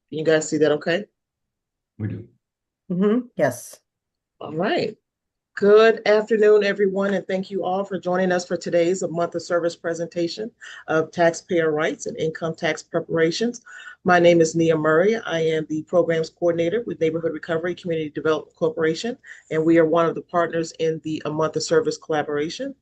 You guys see that okay? We do. Yes. All right. Good afternoon, everyone, and thank you all for joining us for today's A Month of Service presentation of taxpayer rights and income tax preparations. My name is Nia Murray. I am the programs coordinator with Neighborhood Recovery Community Development Corporation, and we are one of the partners in the A Month of Service collaboration.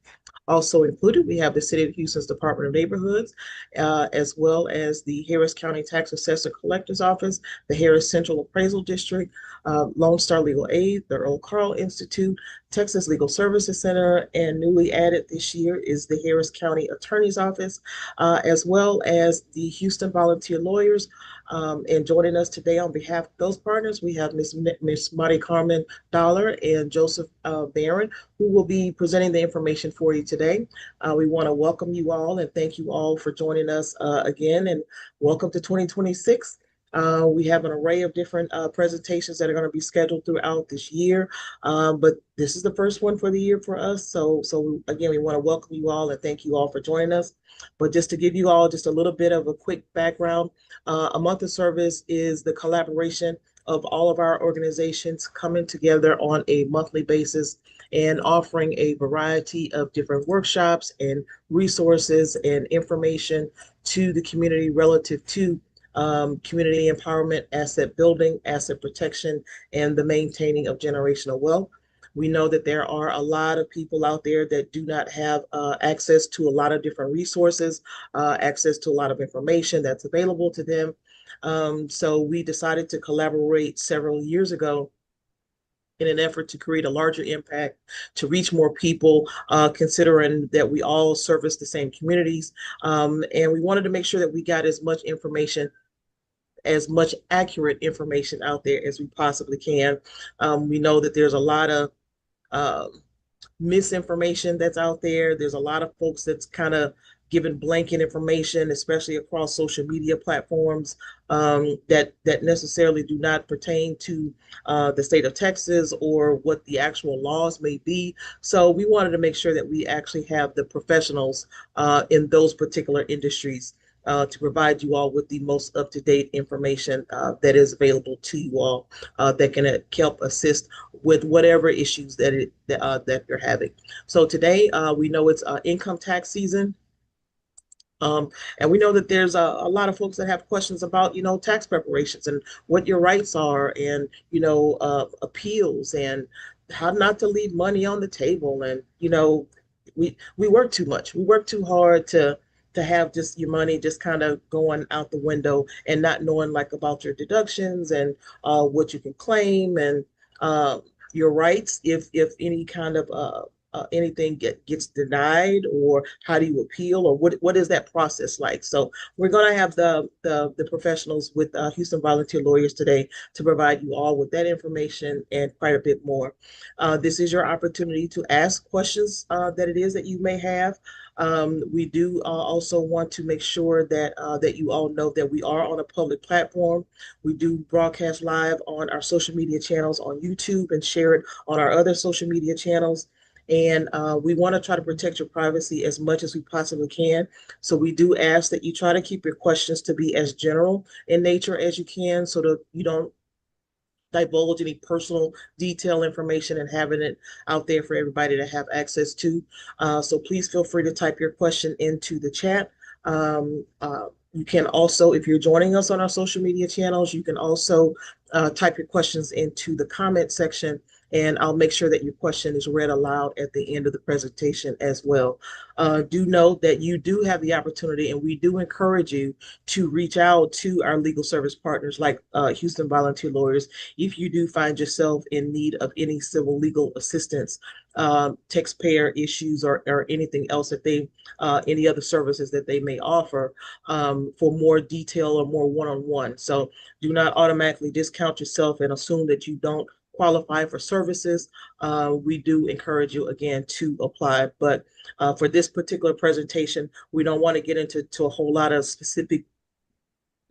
Also included, we have the City of Houston's Department of Neighborhoods, as well as the Harris County Tax Assessor Collector's Office, the Harris Central Appraisal District, Lone Star Legal Aid, the Earl Carl Institute, Texas Legal Services Center, and newly added this year is the Harris County Attorney's Office, as well as the Houston Volunteer Lawyers. And joining us today on behalf of those partners, we have Miss Marty Carmen Dollar and Joseph Barron, who will be presenting the information for you today. We want to welcome you all and thank you all for joining us again, and welcome to 2026. We have an array of different presentations that are going to be scheduled throughout this year, but this is the first one for the year for us. So again, we want to welcome you all and thank you all for joining us. But just to give you all just a little bit of a quick background, A Month of Service is the collaboration of all of our organizations coming together on a monthly basis and offering a variety of different workshops and resources and information to the community relative to community empowerment, asset building, asset protection, and the maintaining of generational wealth. We know that there are a lot of people out there that do not have access to a lot of different resources, access to a lot of information that's available to them. So we decided to collaborate several years ago in an effort to create a larger impact, to reach more people, considering that we all service the same communities. And we wanted to make sure that we got as much information, as much accurate information out there as we possibly can. We know that there's a lot of misinformation that's out there. There's a lot of folks that's kind of giving blanket information, especially across social media platforms, that necessarily do not pertain to the state of Texas or what the actual laws may be. So we wanted to make sure that we actually have the professionals in those particular industries to provide you all with the most up-to-date information that is available to you all that can help assist with whatever issues that you're having. So today, we know it's income tax season. And we know that there's a lot of folks that have questions about, tax preparations and what your rights are, and, appeals, and how not to leave money on the table. And, we work too much. We work too hard to have just your money just kind of going out the window and not knowing like about your deductions and what you can claim, and your rights if any kind of anything gets denied, or how do you appeal, or what is that process like? So we're going to have the professionals with Houston Volunteer Lawyers today to provide you all with that information and quite a bit more. This is your opportunity to ask questions that it is that you may have. We do also want to make sure that you all know that we are on a public platform. We do broadcast live on our social media channels on YouTube and share it on our other social media channels. And we want to try to protect your privacy as much as we possibly can. So we do ask that you try to keep your questions to be as general in nature as you can, so that you don't divulge any personal detail information and having it out there for everybody to have access to. So please feel free to type your question into the chat. You can also, if you're joining us on our social media channels, you can also type your questions into the comment section, and I'll make sure that your question is read aloud at the end of the presentation as well. Do note that you do have the opportunity, and we do encourage you to reach out to our legal service partners like Houston Volunteer Lawyers if you do find yourself in need of any civil legal assistance, taxpayer issues, or anything else that they, any other services that they may offer for more detail or more one-on-one. So do not automatically discount yourself and assume that you don't qualify for services. We do encourage you again to apply, but for this particular presentation, we don't want to get into a whole lot of specific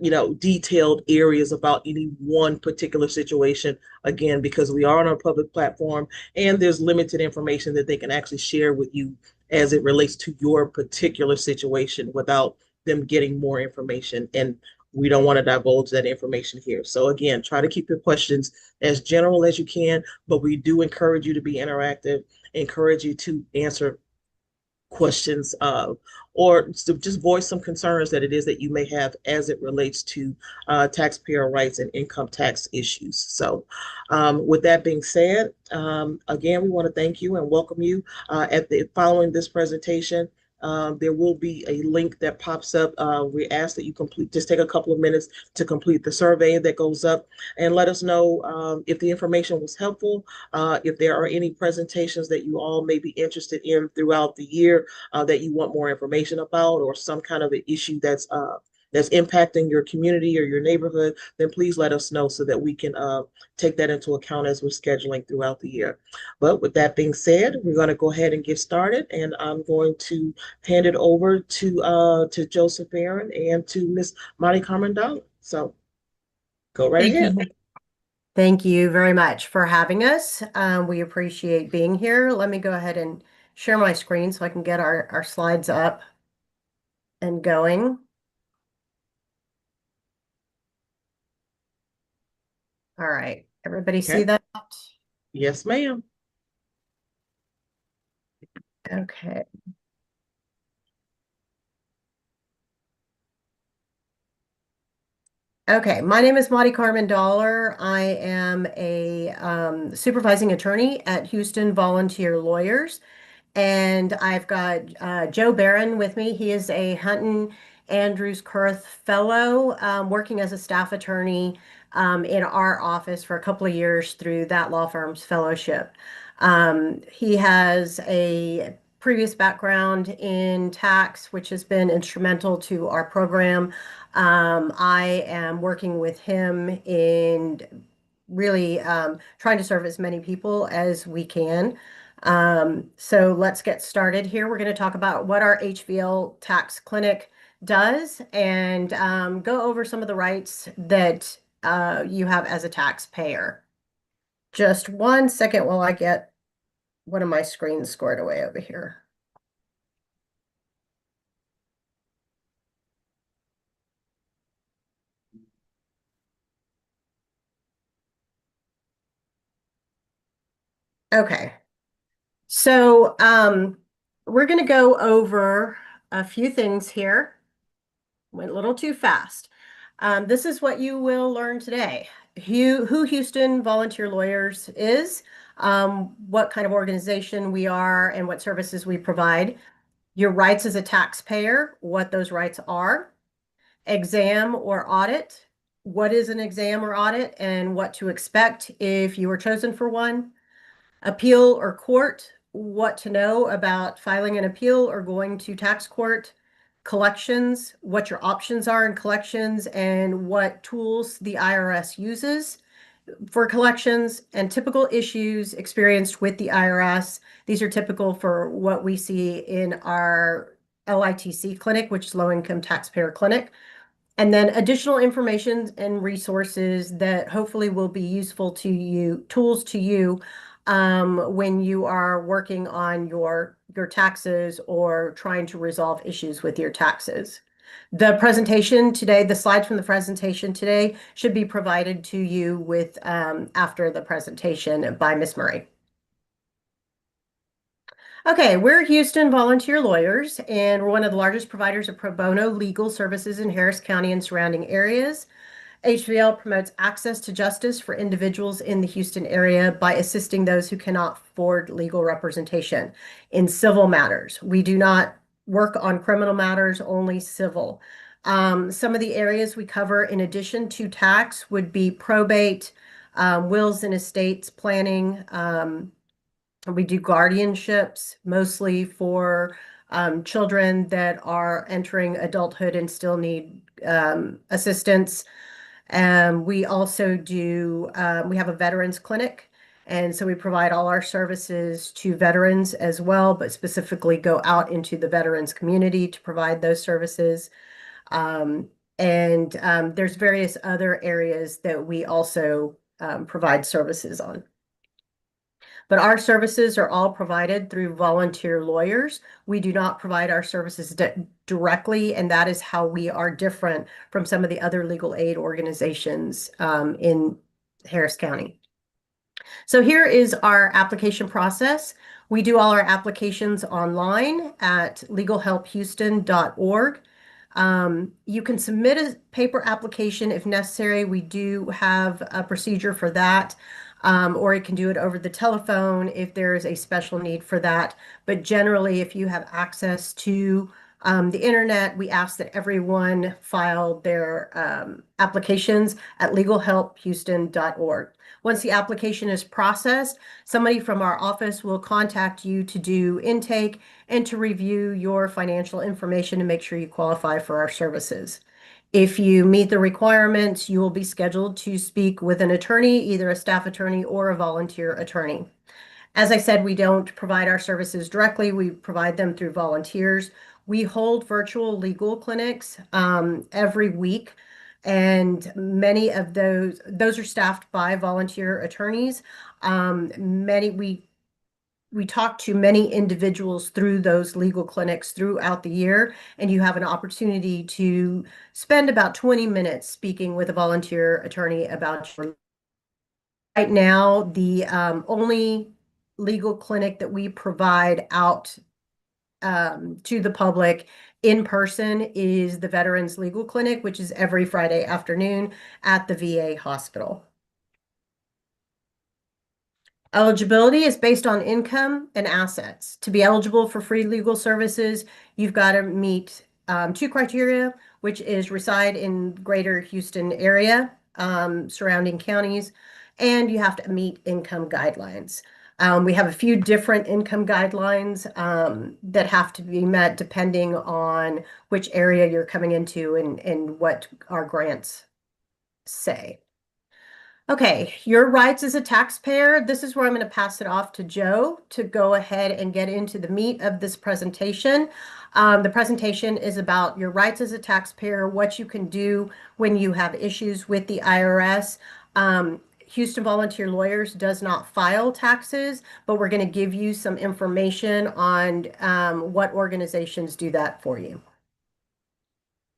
detailed areas about any one particular situation, again, because we are on a public platform and there's limited information that they can actually share with you as it relates to your particular situation without them getting more information. And we don't want to divulge that information here. So again, try to keep your questions as general as you can, but we do encourage you to be interactive, encourage you to answer questions or to just voice some concerns that it is that you may have as it relates to taxpayer rights and income tax issues. So with that being said, again, we want to thank you and welcome you at the following this presentation. There will be a link that pops up. We ask that you just take a couple of minutes to complete the survey that goes up and let us know if the information was helpful, if there are any presentations that you all may be interested in throughout the year that you want more information about, or some kind of an issue that's impacting your community or your neighborhood, then please let us know so that we can take that into account as we're scheduling throughout the year. But with that being said, we're going to go ahead and get started, and I'm going to hand it over to Joseph Barron and to Miss Monty Carmen Dollar. So go right Thank ahead. you. Thank you very much for having us. We appreciate being here. Let me go ahead and share my screen so I can get our slides up and going. All right. Everybody see Okay. that? Yes, ma'am. Okay. Okay, my name is Maudie Carmen Dollar. I am a supervising attorney at Houston Volunteer Lawyers. And I've got Joe Barron with me. He is a Hunton Andrews Kurth Fellow, working as a staff attorney in our office for a couple of years through that law firm's fellowship. He has a previous background in tax, which has been instrumental to our program. I am working with him in really trying to serve as many people as we can. So let's get started here. We're going to talk about what our HVL tax clinic does and go over some of the rights that you have as a taxpayer. Just one second while I get one of my screens squared away over here. Okay, so we're going to go over a few things here. Went a little too fast. This is what you will learn today. Who Houston Volunteer Lawyers is, what kind of organization we are, and what services we provide. Your rights as a taxpayer, what those rights are. Exam or audit, what is an exam or audit, and what to expect if you were chosen for one. Appeal or court, what to know about filing an appeal or going to tax court. Collections, what your options are in collections and what tools the IRS uses for collections, and typical issues experienced with the IRS. These are typical for what we see in our LITC clinic, which is Low Income Taxpayer Clinic. And then additional information and resources that hopefully will be useful to you, tools to you when you are working on your taxes or trying to resolve issues with your taxes. The presentation today, the slides from the presentation today should be provided to you with after the presentation by Ms. Murray. Okay, we're Houston Volunteer Lawyers, and we're one of the largest providers of pro bono legal services in Harris County and surrounding areas. HVL promotes access to justice for individuals in the Houston area by assisting those who cannot afford legal representation in civil matters. We do not work on criminal matters, only civil. Some of the areas we cover in addition to tax would be probate, wills and estates planning. We do guardianships, mostly for children that are entering adulthood and still need assistance. We also do, we have a veterans clinic. And so we provide all our services to veterans as well, but specifically go out into the veterans community to provide those services. And there's various other areas that we also provide services on. But our services are all provided through volunteer lawyers. We do not provide our services directly, and that is how we are different from some of the other legal aid organizations in Harris County. So here is our application process. We do all our applications online at legalhelphouston.org. You can submit a paper application if necessary. We do have a procedure for that. Or you can do it over the telephone if there is a special need for that. But generally, if you have access to the internet, we ask that everyone file their applications at legalhelphouston.org. Once the application is processed, somebody from our office will contact you to do intake and to review your financial information to make sure you qualify for our services. If you meet the requirements, you will be scheduled to speak with an attorney, either a staff attorney or a volunteer attorney. As I said, we don't provide our services directly. We provide them through volunteers. We hold virtual legal clinics every week, and many of those are staffed by volunteer attorneys. We talk to many individuals through those legal clinics throughout the year, and you have an opportunity to spend about 20 minutes speaking with a volunteer attorney about your. Right now, the only legal clinic that we provide out to the public in person is the Veterans Legal Clinic, which is every Friday afternoon at the VA hospital. Eligibility is based on income and assets. To be eligible for free legal services, you've got to meet two criteria, which is reside in greater Houston area, surrounding counties, and you have to meet income guidelines. We have a few different income guidelines that have to be met depending on which area you're coming into and what our grants say. Okay, your rights as a taxpayer. This is where I'm going to pass it off to Joe to go ahead and get into the meat of this presentation. The presentation is about your rights as a taxpayer, what you can do when you have issues with the IRS. Houston Volunteer Lawyers does not file taxes, but we're going to give you some information on what organizations do that for you.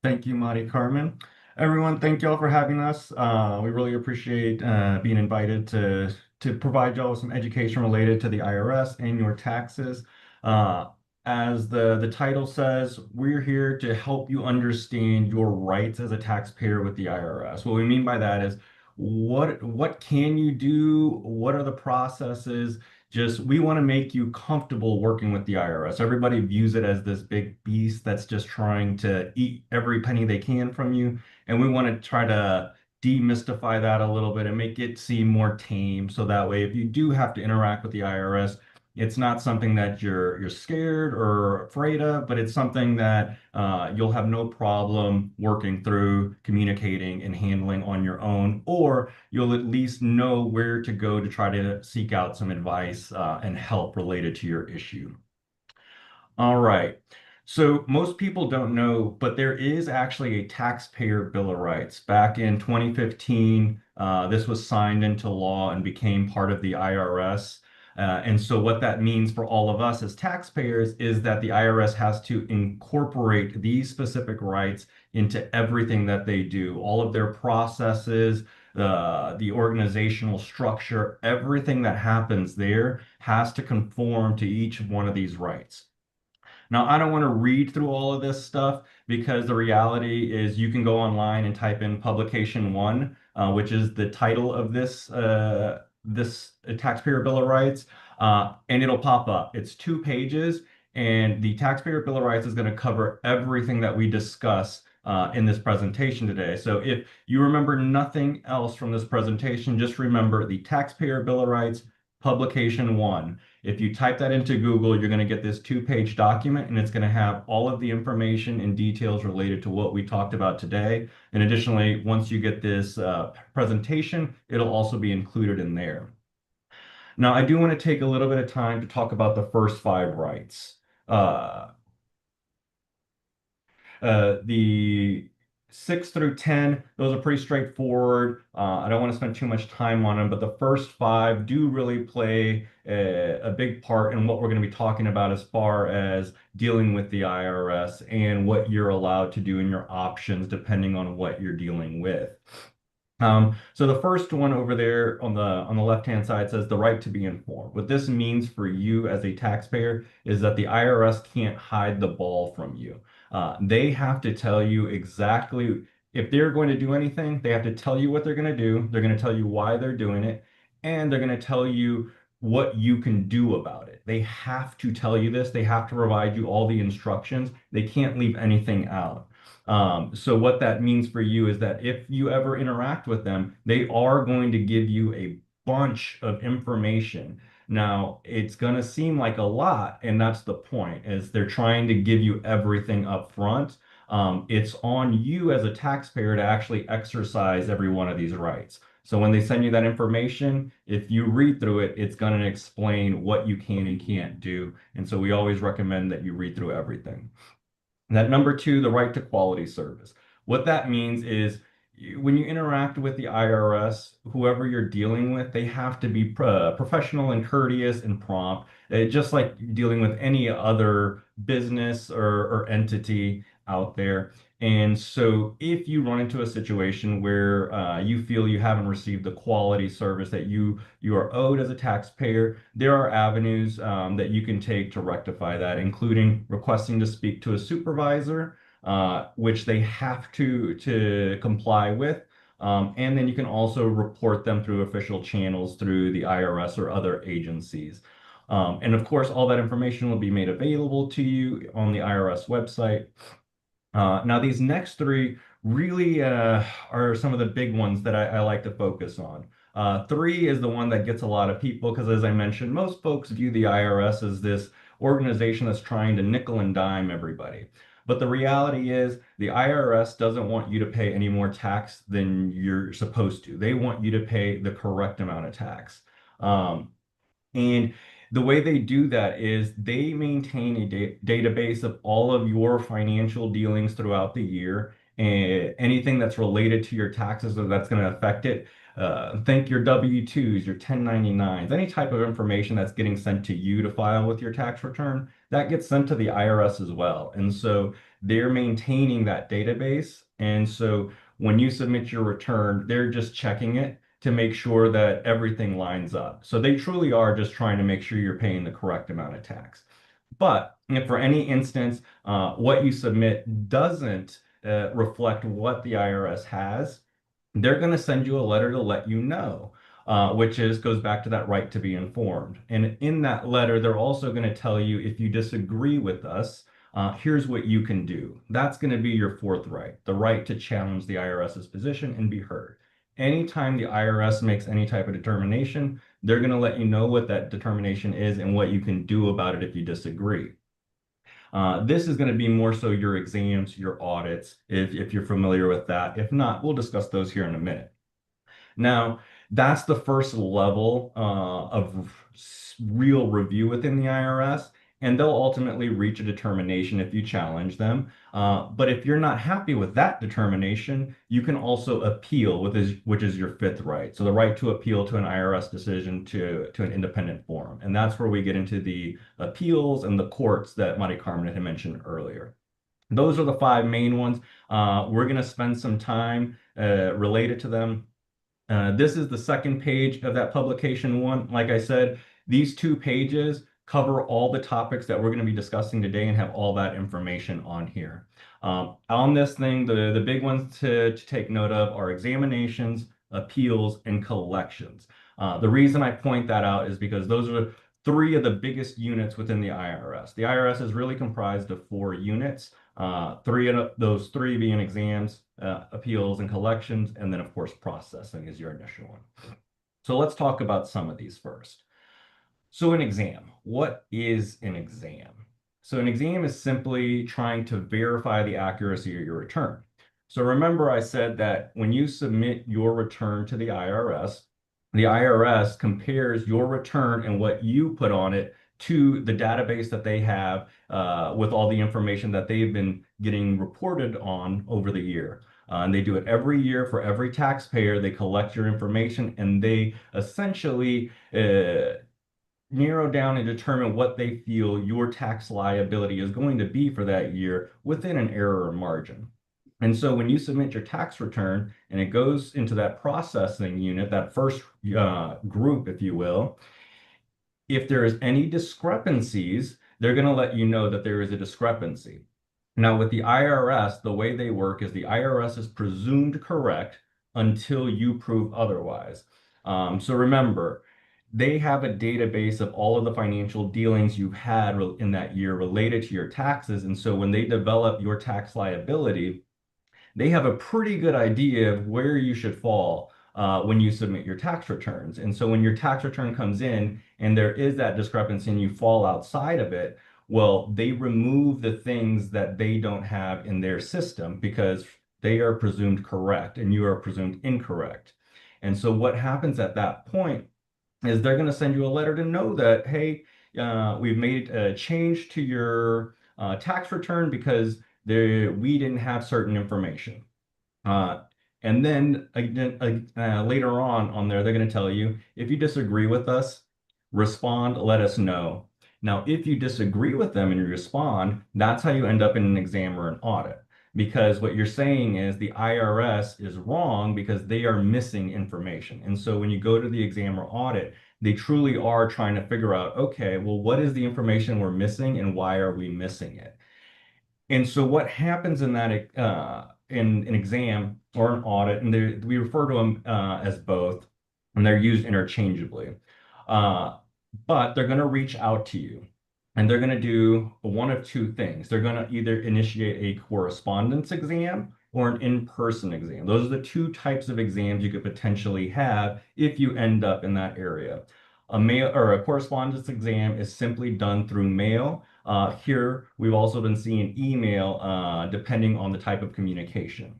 Thank you, Mari Carmen. Everyone, thank y'all for having us. We really appreciate being invited to provide y'all with some education related to the IRS and your taxes. As the title says, we're here to help you understand your rights as a taxpayer with the IRS. What we mean by that is what can you do? What are the processes? Just we want to make you comfortable working with the IRS. Everybody views it as this big beast that's just trying to eat every penny they can from you. And we want to try to demystify that a little bit and make it seem more tame. So that way, if you do have to interact with the IRS, it's not something that you're scared or afraid of, but it's something that you'll have no problem working through, communicating, and handling on your own, or you'll at least know where to go to try to seek out some advice and help related to your issue. All right. So most people don't know, but there is actually a taxpayer bill of rights. Back in 2015, this was signed into law and became part of the IRS. And so what that means for all of us as taxpayers is that the IRS has to incorporate these specific rights into everything that they do, all of their processes, the organizational structure, everything that happens there has to conform to each one of these rights. Now, I don't want to read through all of this stuff because the reality is you can go online and type in publication one, which is the title of this taxpayer bill of rights, and it'll pop up. It's 2 pages, and the taxpayer bill of rights is going to cover everything that we discuss in this presentation today. So if you remember nothing else from this presentation, just remember the taxpayer bill of rights, publication one. If you type that into Google, you're going to get this 2-page document, and it's going to have all of the information and details related to what we talked about today. And additionally, once you get this presentation, it'll also be included in there. Now, I do want to take a little bit of time to talk about the first 5 rights. The 6 through 10, those are pretty straightforward. I don't want to spend too much time on them, but the first five do really play a big part in what we're going to be talking about as far as dealing with the IRS and what you're allowed to do in your options depending on what you're dealing with. So the first one over there on the left-hand side says the right to be informed. What this means for you as a taxpayer is that the IRS can't hide the ball from you. They have to tell you exactly if they're going to do anything, they have to tell you what they're going to do. They're going to tell you why they're doing it, and they're going to tell you what you can do about it. They have to tell you this. They have to provide you all the instructions. They can't leave anything out. So what that means for you is that if you ever interact with them, they are going to give you a bunch of information. Now, it's going to seem like a lot, and that's the point, is they're trying to give you everything up front. It's on you as a taxpayer to actually exercise every one of these rights. So when they send you that information, if you read through it, it's going to explain what you can and can't do. And so we always recommend that you read through everything. That number two, the right to quality service. What that means is when you interact with the IRS, whoever you're dealing with, they have to be professional and courteous and prompt, just like dealing with any other business or entity out there. And so if you run into a situation where you feel you haven't received the quality service that you are owed as a taxpayer, there are avenues that you can take to rectify that, including requesting to speak to a supervisor, which they have to comply with. And then you can also report them through official channels through the IRS or other agencies. And of course, all that information will be made available to you on the IRS website. Now, these next three really are some of the big ones that I like to focus on. Three is the one that gets a lot of people because, as I mentioned, most folks view the IRS as this organization that's trying to nickel and dime everybody. But the reality is, the IRS doesn't want you to pay any more tax than you're supposed to. They want you to pay the correct amount of tax. And the way they do that is they maintain a database of all of your financial dealings throughout the year and anything that's related to your taxes or that's going to affect it. Think your W-2s, your 1099s, any type of information that's getting sent to you to file with your tax return, that gets sent to the IRS as well. And so they're maintaining that database. And so when you submit your return, they're just checking it to make sure that everything lines up. So they truly are just trying to make sure you're paying the correct amount of tax. But if for any instance, what you submit doesn't reflect what the IRS has, they're going to send you a letter to let you know, which goes back to that right to be informed. And in that letter, they're also going to tell you if you disagree with us, here's what you can do. That's going to be your fourth right, the right to challenge the IRS's position and be heard. Anytime the IRS makes any type of determination, they're going to let you know what that determination is and what you can do about it if you disagree. This is going to be more so your exams, your audits, if you're familiar with that. If not, we'll discuss those here in a minute. Now, that's the first level of real review within the IRS, and they'll ultimately reach a determination if you challenge them. But if you're not happy with that determination, you can also appeal, which is your fifth right. So the right to appeal to an IRS decision to an independent forum. And that's where we get into the appeals and the courts that Mari Carmen had mentioned earlier. Those are the five main ones. We're going to spend some time related to them. This is the second page of that publication one. Like I said, these two pages cover all the topics that we're going to be discussing today and have all that information on here. On this thing, the big ones to take note of are examinations, appeals, and collections. The reason I point that out is because those are three of the biggest units within the IRS. The IRS is really comprised of four units. Those three being exams, appeals, and collections, and then of course processing is your initial one. So let's talk about some of these first. So an exam, what is an exam? So an exam is simply trying to verify the accuracy of your return. So remember I said that when you submit your return to the IRS compares your return and what you put on it to the database that they have with all the information that they've been getting reported on over the year. And they do it every year for every taxpayer. They collect your information and they essentially narrow down and determine what they feel your tax liability is going to be for that year within an error margin. And so when you submit your tax return and it goes into that processing unit, that first group, if you will, if there is any discrepancies, they're going to let you know that there is a discrepancy. Now, with the IRS, the way they work is the IRS is presumed correct until you prove otherwise. So remember, they have a database of all of the financial dealings you've had in that year related to your taxes. And so when they develop your tax liability, they have a pretty good idea of where you should fall when you submit your tax returns. And so when your tax return comes in and there is that discrepancy and you fall outside of it, well, they remove the things that they don't have in their system because they are presumed correct and you are presumed incorrect. And so what happens at that point is they're going to send you a letter to know that, hey, we've made a change to your tax return because we didn't have certain information. Uh, and then later on there, they're going to tell you, if you disagree with us, respond, let us know. Now, if you disagree with them and you respond, that's how you end up in an exam or an audit. Because what you're saying is the IRS is wrong because they are missing information. And so when you go to the exam or audit, they truly are trying to figure out, okay, well, what is the information we're missing and why are we missing it? And so what happens in that in an exam or an audit, and we refer to them as both, and they're used interchangeably. Uh, but they're going to reach out to you, and they're going to do one of two things. They're going to either initiate a correspondence exam or an in-person exam. Those are the two types of exams you could potentially have if you end up in that area. A mail or a correspondence exam is simply done through mail. Here, we've also been seeing email depending on the type of communication.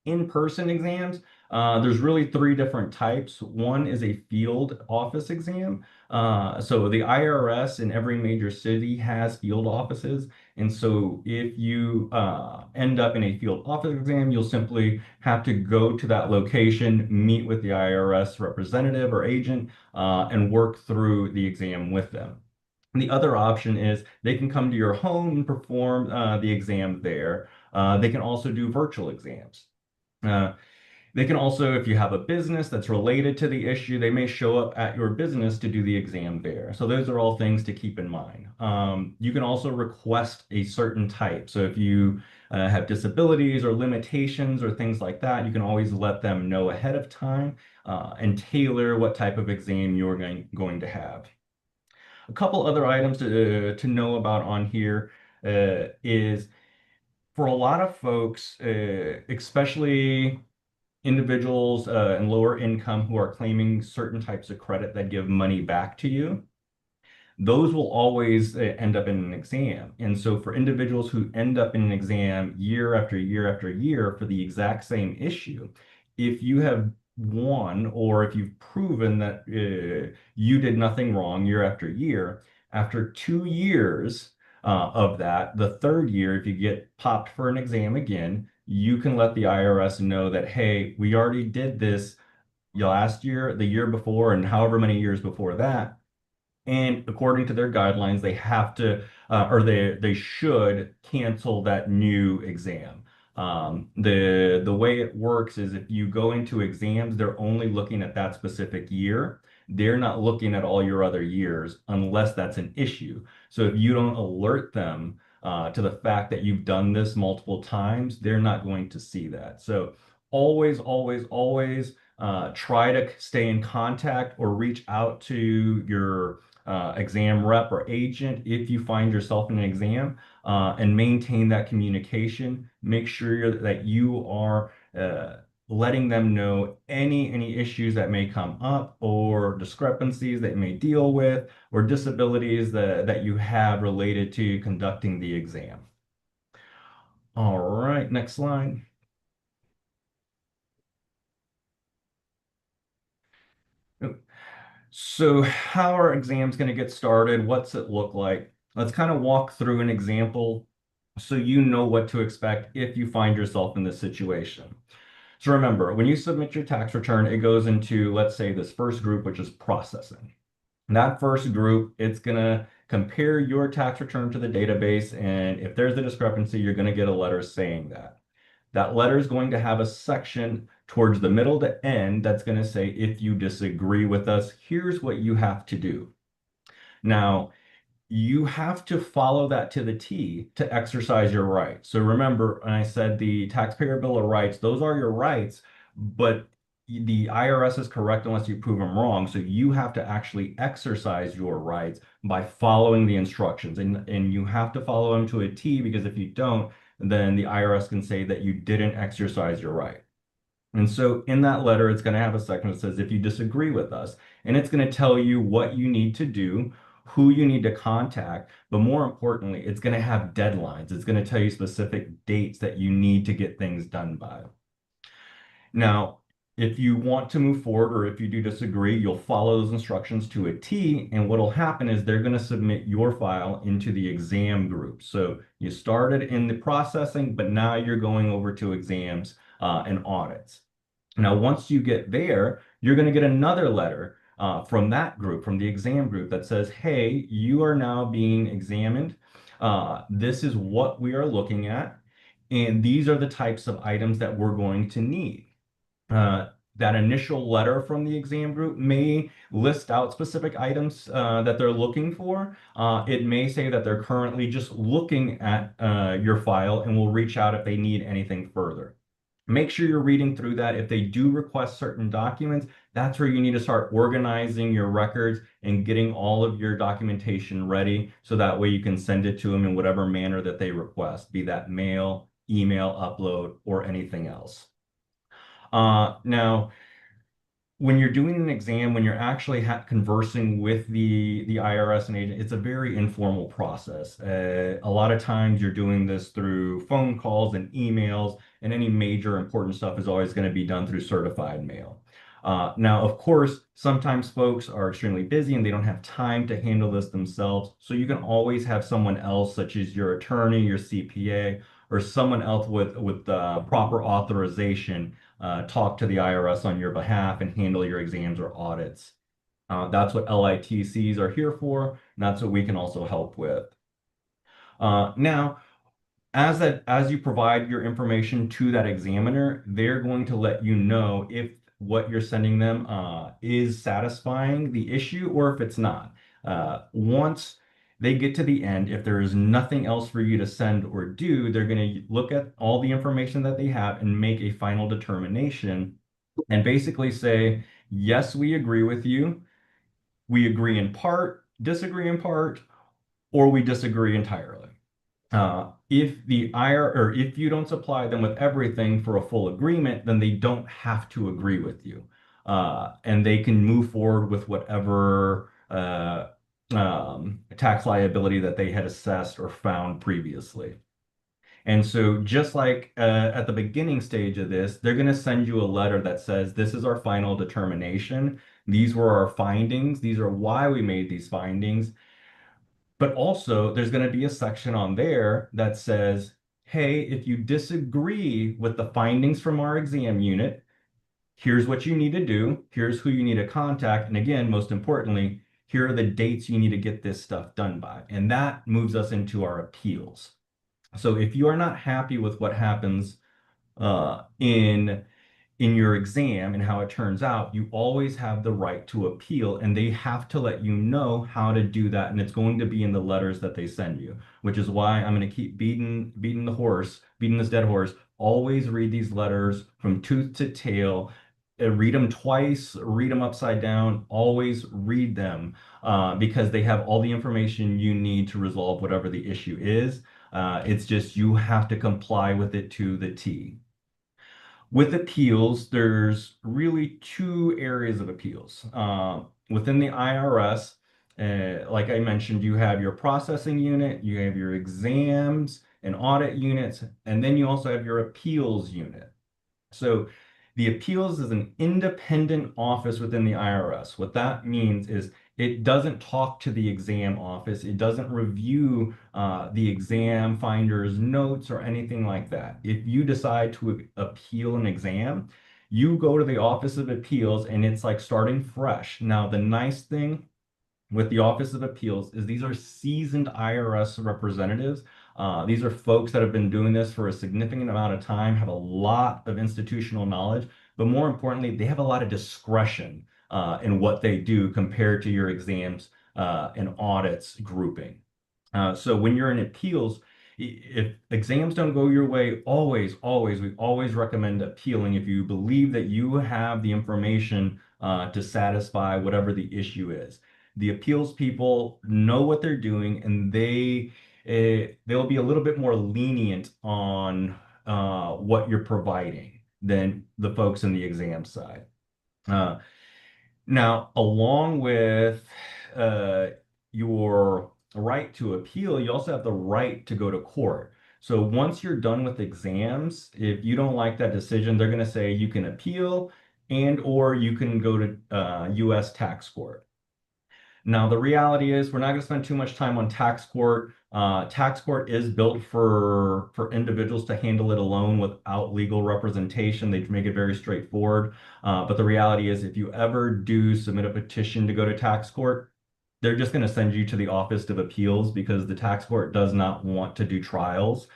In-person exams, there's really three different types. One is a field office exam. So the IRS in every major city has field offices. And so if you end up in a field office exam, you'll simply have to go to that location, meet with the IRS representative or agent, and work through the exam with them. The other option is they can come to your home and perform the exam there. They can also do virtual exams. Uh, they can also, if you have a business that's related to the issue, they may show up at your business to do the exam there. So those are all things to keep in mind. You can also request a certain type. So if you have disabilities or limitations or things like that, you can always let them know ahead of time and tailor what type of exam you're going to have. A couple other items to know about on here is for a lot of folks, especially individuals and lower income who are claiming certain types of credit that give money back to you, those will always end up in an exam. And so for individuals who end up in an exam year after year after year for the exact same issue, if you have won or if you've proven that you did nothing wrong year after year, after 2 years of that, the third year, if you get popped for an exam again, you can let the IRS know that, hey, we already did this last year, the year before, and however many years before that. And according to their guidelines, they have to, or they should cancel that new exam. The way it works is if you go into exams, they're only looking at that specific year. They're not looking at all your other years unless that's an issue. So if you don't alert them to the fact that you've done this multiple times, they're not going to see that. So always, always, always try to stay in contact or reach out to your exam rep or agent if you find yourself in an exam and maintain that communication. Make sure that you are letting them know any issues that may come up or discrepancies that you may deal with or disabilities that you have related to conducting the exam. All right, next slide. So how are exams going to get started? What's it look like? Let's kind of walk through an example so you know what to expect if you find yourself in this situation. So remember, when you submit your tax return, it goes into, let's say, this first group, which is processing. That first group, it's going to compare your tax return to the database. And if there's a discrepancy, you're going to get a letter saying that. That letter is going to have a section towards the middle to end that's going to say, if you disagree with us, here's what you have to do. Now, you have to follow that to the T to exercise your rights. So remember, when I said the Taxpayer Bill of Rights, those are your rights, but the IRS is correct unless you prove them wrong. So you have to actually exercise your rights by following the instructions. And you have to follow them to a T, because if you don't, then the IRS can say that you didn't exercise your right. And so in that letter, it's going to have a section that says, if you disagree with us, and it's going to tell you what you need to do, who you need to contact, but more importantly, it's going to have deadlines. It's going to tell you specific dates that you need to get things done by. Now, if you want to move forward or if you do disagree, you'll follow those instructions to a T, and what'll happen is they're going to submit your file into the exam group. So you started in the processing, but now you're going over to exams and audits. Now, once you get there, you're going to get another letter from that group, from the exam group, that says, hey, you are now being examined. This is what we are looking at, and these are the types of items that we're going to need. That initial letter from the exam group may list out specific items that they're looking for. It may say that they're currently just looking at your file and will reach out if they need anything further. Make sure you're reading through that. If they do request certain documents, that's where you need to start organizing your records and getting all of your documentation ready, so that way you can send it to them in whatever manner that they request, be that mail, email, upload, or anything else. Now, when you're doing an exam, when you're actually conversing with the IRS and agent, it's a very informal process. A lot of times you're doing this through phone calls and emails, and any major important stuff is always going to be done through certified mail. Now, of course, sometimes folks are extremely busy and they don't have time to handle this themselves. So you can always have someone else, such as your attorney, your CPA, or someone else with proper authorization talk to the IRS on your behalf and handle your exams or audits. That's what LITCs are here for, and that's what we can also help with. Now, as you provide your information to that examiner, they're going to let you know if what you're sending them is satisfying the issue or if it's not. Once they get to the end, if there is nothing else for you to send or do, they're going to look at all the information that they have and make a final determination and basically say, yes, we agree with you. We agree in part, disagree in part, or we disagree entirely. If the IR or if you don't supply them with everything for a full agreement, then they don't have to agree with you, and they can move forward with whatever tax liability that they had assessed or found previously. And so, just like at the beginning stage of this, they're going to send you a letter that says, this is our final determination. These were our findings. These are why we made these findings. But also, there's going to be a section on there that says, hey, if you disagree with the findings from our exam unit, here's what you need to do. Here's who you need to contact. And again, most importantly, here are the dates you need to get this stuff done by. And that moves us into our appeals. So if you are not happy with what happens in your exam and how it turns out, you always have the right to appeal, and they have to let you know how to do that. And it's going to be in the letters that they send you, which is why I'm going to keep beating this dead horse. Always read these letters from tooth to tail. Read them twice, read them upside down, always read them because they have all the information you need to resolve whatever the issue is. It's just you have to comply with it to the T. With appeals, there's really two areas of appeals. Within the IRS, like I mentioned, you have your processing unit, you have your exams and audit units, and then you also have your appeals unit. So the appeals is an independent office within the IRS. What that means is It doesn't talk to the exam office. It doesn't review the exam finder's notes or anything like that. If you decide to appeal an exam, you go to the Office of Appeals and it's like starting fresh. Now, the nice thing with the Office of Appeals is these are seasoned IRS representatives. These are folks that have been doing this for a significant amount of time, have a lot of institutional knowledge, but more importantly, they have a lot of discretion in what they do compared to your exams and audits grouping. So when you're in appeals, if exams don't go your way, we always recommend appealing if you believe that you have the information to satisfy whatever the issue is. The appeals people know what they're doing, and they'll be a little bit more lenient on what you're providing than the folks in the exam side. Uh, Now, along with uh, your right to appeal, you also have the right to go to court. So once you're done with exams, if you don't like that decision, they're going to say you can appeal and or you can go to U.S. tax court. Now, the reality is we're not going to spend too much time on tax court. Tax court is built for individuals to handle it alone without legal representation. They make it very straightforward. But the reality is if you ever do submit a petition to go to tax court, they're just going to send you to the Office of Appeals because the tax court does not want to do trials.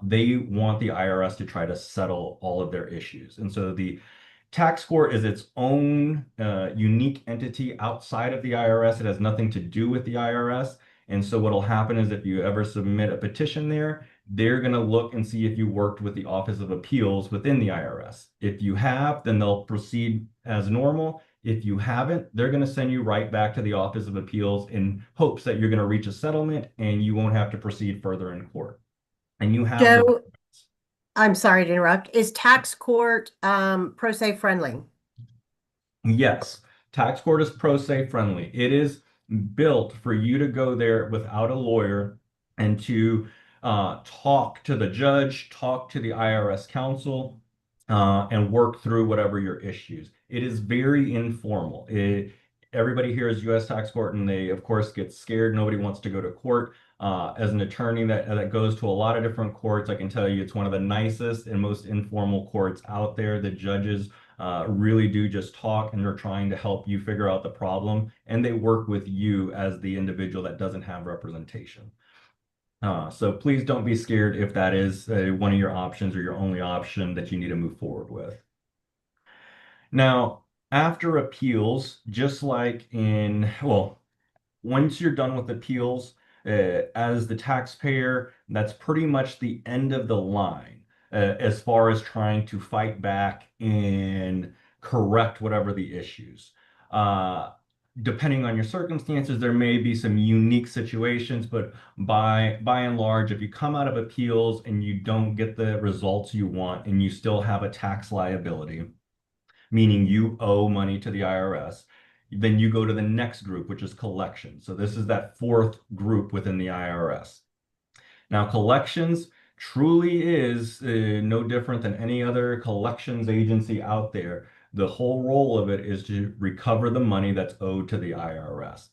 They want the IRS to try to settle all of their issues. And so the tax court is its own unique entity outside of the IRS. It has nothing to do with the IRS. And so what'll happen is if you ever submit a petition there, they're going to look and see if you worked with the Office of Appeals within the IRS. If you have, then they'll proceed as normal. If you haven't, they're going to send you right back to the Office of Appeals in hopes that you're going to reach a settlement and you won't have to proceed further in court. And you have the Joe, I'm sorry to interrupt. Is tax court pro se friendly? Yes, tax court is pro se friendly. It is built for you to go there without a lawyer and to talk to the judge, talk to the IRS counsel, and work through whatever your issues. It is very informal. Everybody here is U.S. tax court, and they, of course, get scared. Nobody wants to go to court. As an attorney that goes to a lot of different courts, I can tell you it's one of the nicest and most informal courts out there. The judges really do just talk and they're trying to help you figure out the problem, and they work with you as the individual that doesn't have representation. So please don't be scared if that is one of your options or your only option that you need to move forward with. Now, after appeals, just like well, once you're done with appeals, as the taxpayer, that's pretty much the end of the line as far as trying to fight back and correct whatever the issues. Uh, Depending on your circumstances, there may be some unique situations, but by and large, if you come out of appeals and you don't get the results you want and you still have a tax liability, meaning you owe money to the IRS, then you go to the next group, which is collections. So this is that fourth group within the IRS. Now, collections truly is no different than any other collections agency out there. The whole role of it is to recover the money that's owed to the IRS.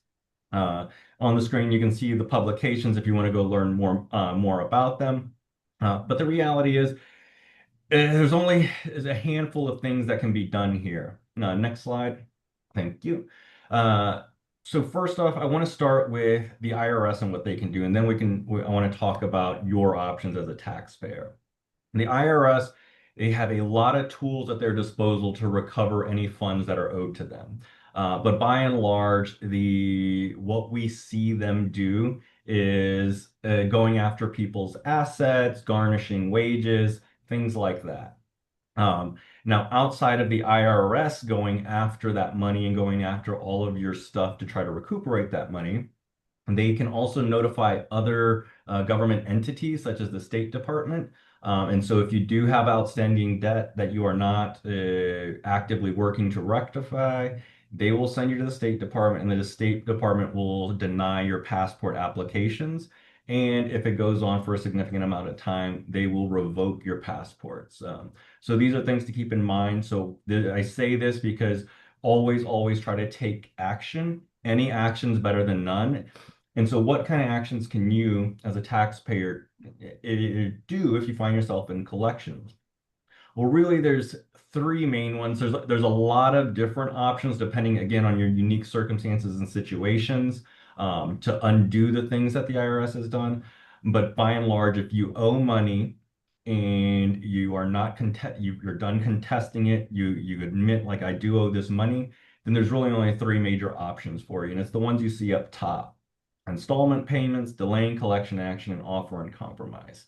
On the screen, you can see the publications if you want to go learn more about them. But the reality is, there's only a handful of things that can be done here. Next slide. Thank you. So first off, I want to start with the IRS and what they can do, and then I want to talk about your options as a taxpayer. The IRS, they have a lot of tools at their disposal to recover any funds that are owed to them. But by and large, what we see them do is going after people's assets, garnishing wages, things like that. Now, outside of the IRS going after that money and going after all of your stuff to try to recuperate that money, they can also notify other government entities such as the State Department. And so if you do have outstanding debt that you are not actively working to rectify, they will send you to the State Department, and the State Department will deny your passport applications. And if it goes on for a significant amount of time, they will revoke your passports. So these are things to keep in mind. So I say this because always try to take action Any action's better than none. And so what kind of actions can you as a taxpayer do if you find yourself in collections? Well, really, there's three main ones. There's a lot of different options depending again on your unique circumstances and situations to undo the things that the IRS has done. But by and large, if you owe money and you are not you're done contesting it, you admit like I do owe this money, then there's really only three major options for you, and it's the ones you see up top: installment payments, delaying collection action, and offer and compromise.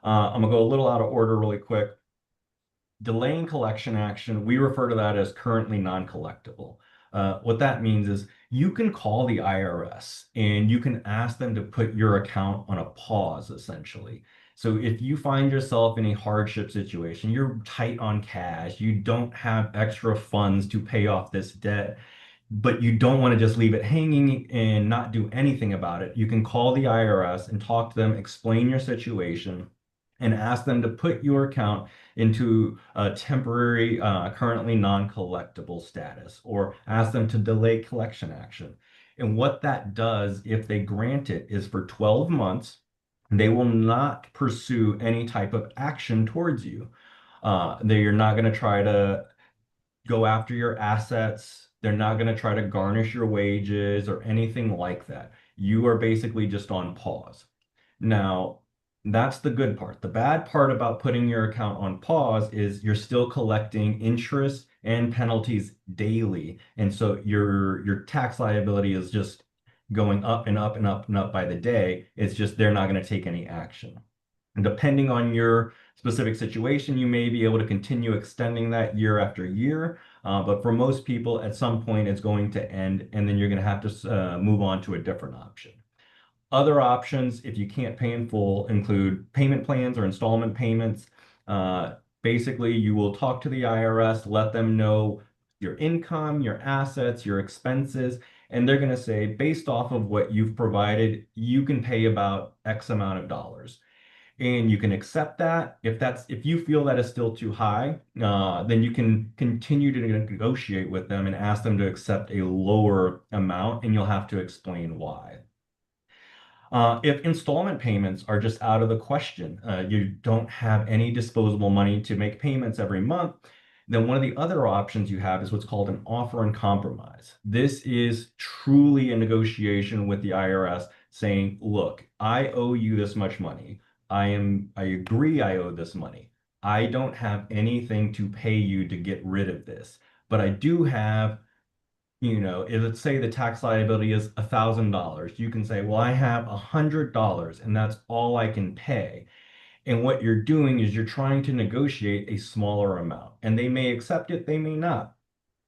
I'm gonna go a little out of order really quick. Delaying collection action, we refer to that as currently non-collectible. What that means is you can call the IRS and you can ask them to put your account on a pause, essentially. So if you find yourself in a hardship situation, you're tight on cash, you don't have extra funds to pay off this debt, but you don't want to just leave it hanging and not do anything about it, you can call the IRS and talk to them, explain your situation, and ask them to put your account into a temporary, currently non-collectible status, or ask them to delay collection action. And what that does, if they grant it, is for 12 months, they will not pursue any type of action towards you. They're not going to try to go after your assets. They're not going to try to garnish your wages or anything like that. You are basically just on pause. Now, that's the good part. The bad part about putting your account on pause is you're still collecting interest and penalties daily. And so your tax liability is just going up and up and up and up by the day. It's just they're not going to take any action. And depending on your specific situation, you may be able to continue extending that year after year. But for most people, at some point, it's going to end, and then you're going to have to move on to a different option. Other options, if you can't pay in full, include payment plans or installment payments. Basically, you will talk to the IRS, let them know your income, your assets, your expenses, and they're going to say, based off of what you've provided, you can pay about X amount of dollars. And you can accept that. If you feel that is still too high, then you can continue to negotiate with them and ask them to accept a lower amount, and you'll have to explain why. If installment payments are just out of the question, you don't have any disposable money to make payments every month, then one of the other options you have is what's called an offer and compromise. This is truly a negotiation with the IRS saying, look, I owe you this much money. I agree I owe this money. I don't have anything to pay you to get rid of this, but I do have, let's say the tax liability is $1,000. You can say, well, I have $100 and that's all I can pay. And what you're doing is you're trying to negotiate a smaller amount, and they may accept it, they may not.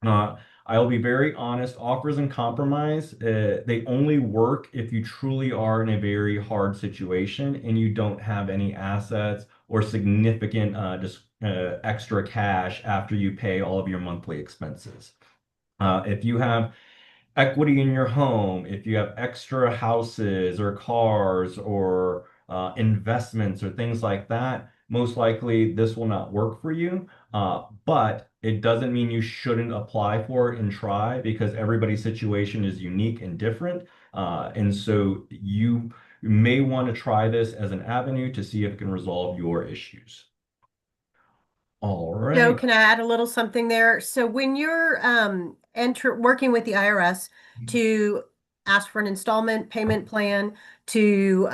Uh, I'll be very honest, offers and compromise, they only work if you truly are in a very hard situation and you don't have any assets or significant just extra cash after you pay all of your monthly expenses. If you have equity in your home, if you have extra houses or cars or investments or things like that, most likely this will not work for you. But it doesn't mean you shouldn't apply for it and try, because everybody's situation is unique and different. And so you may want to try this as an avenue to see if it can resolve your issues. All Joe, right. can I add a little something there? So when you're working with the IRS to ask for an installment payment plan, to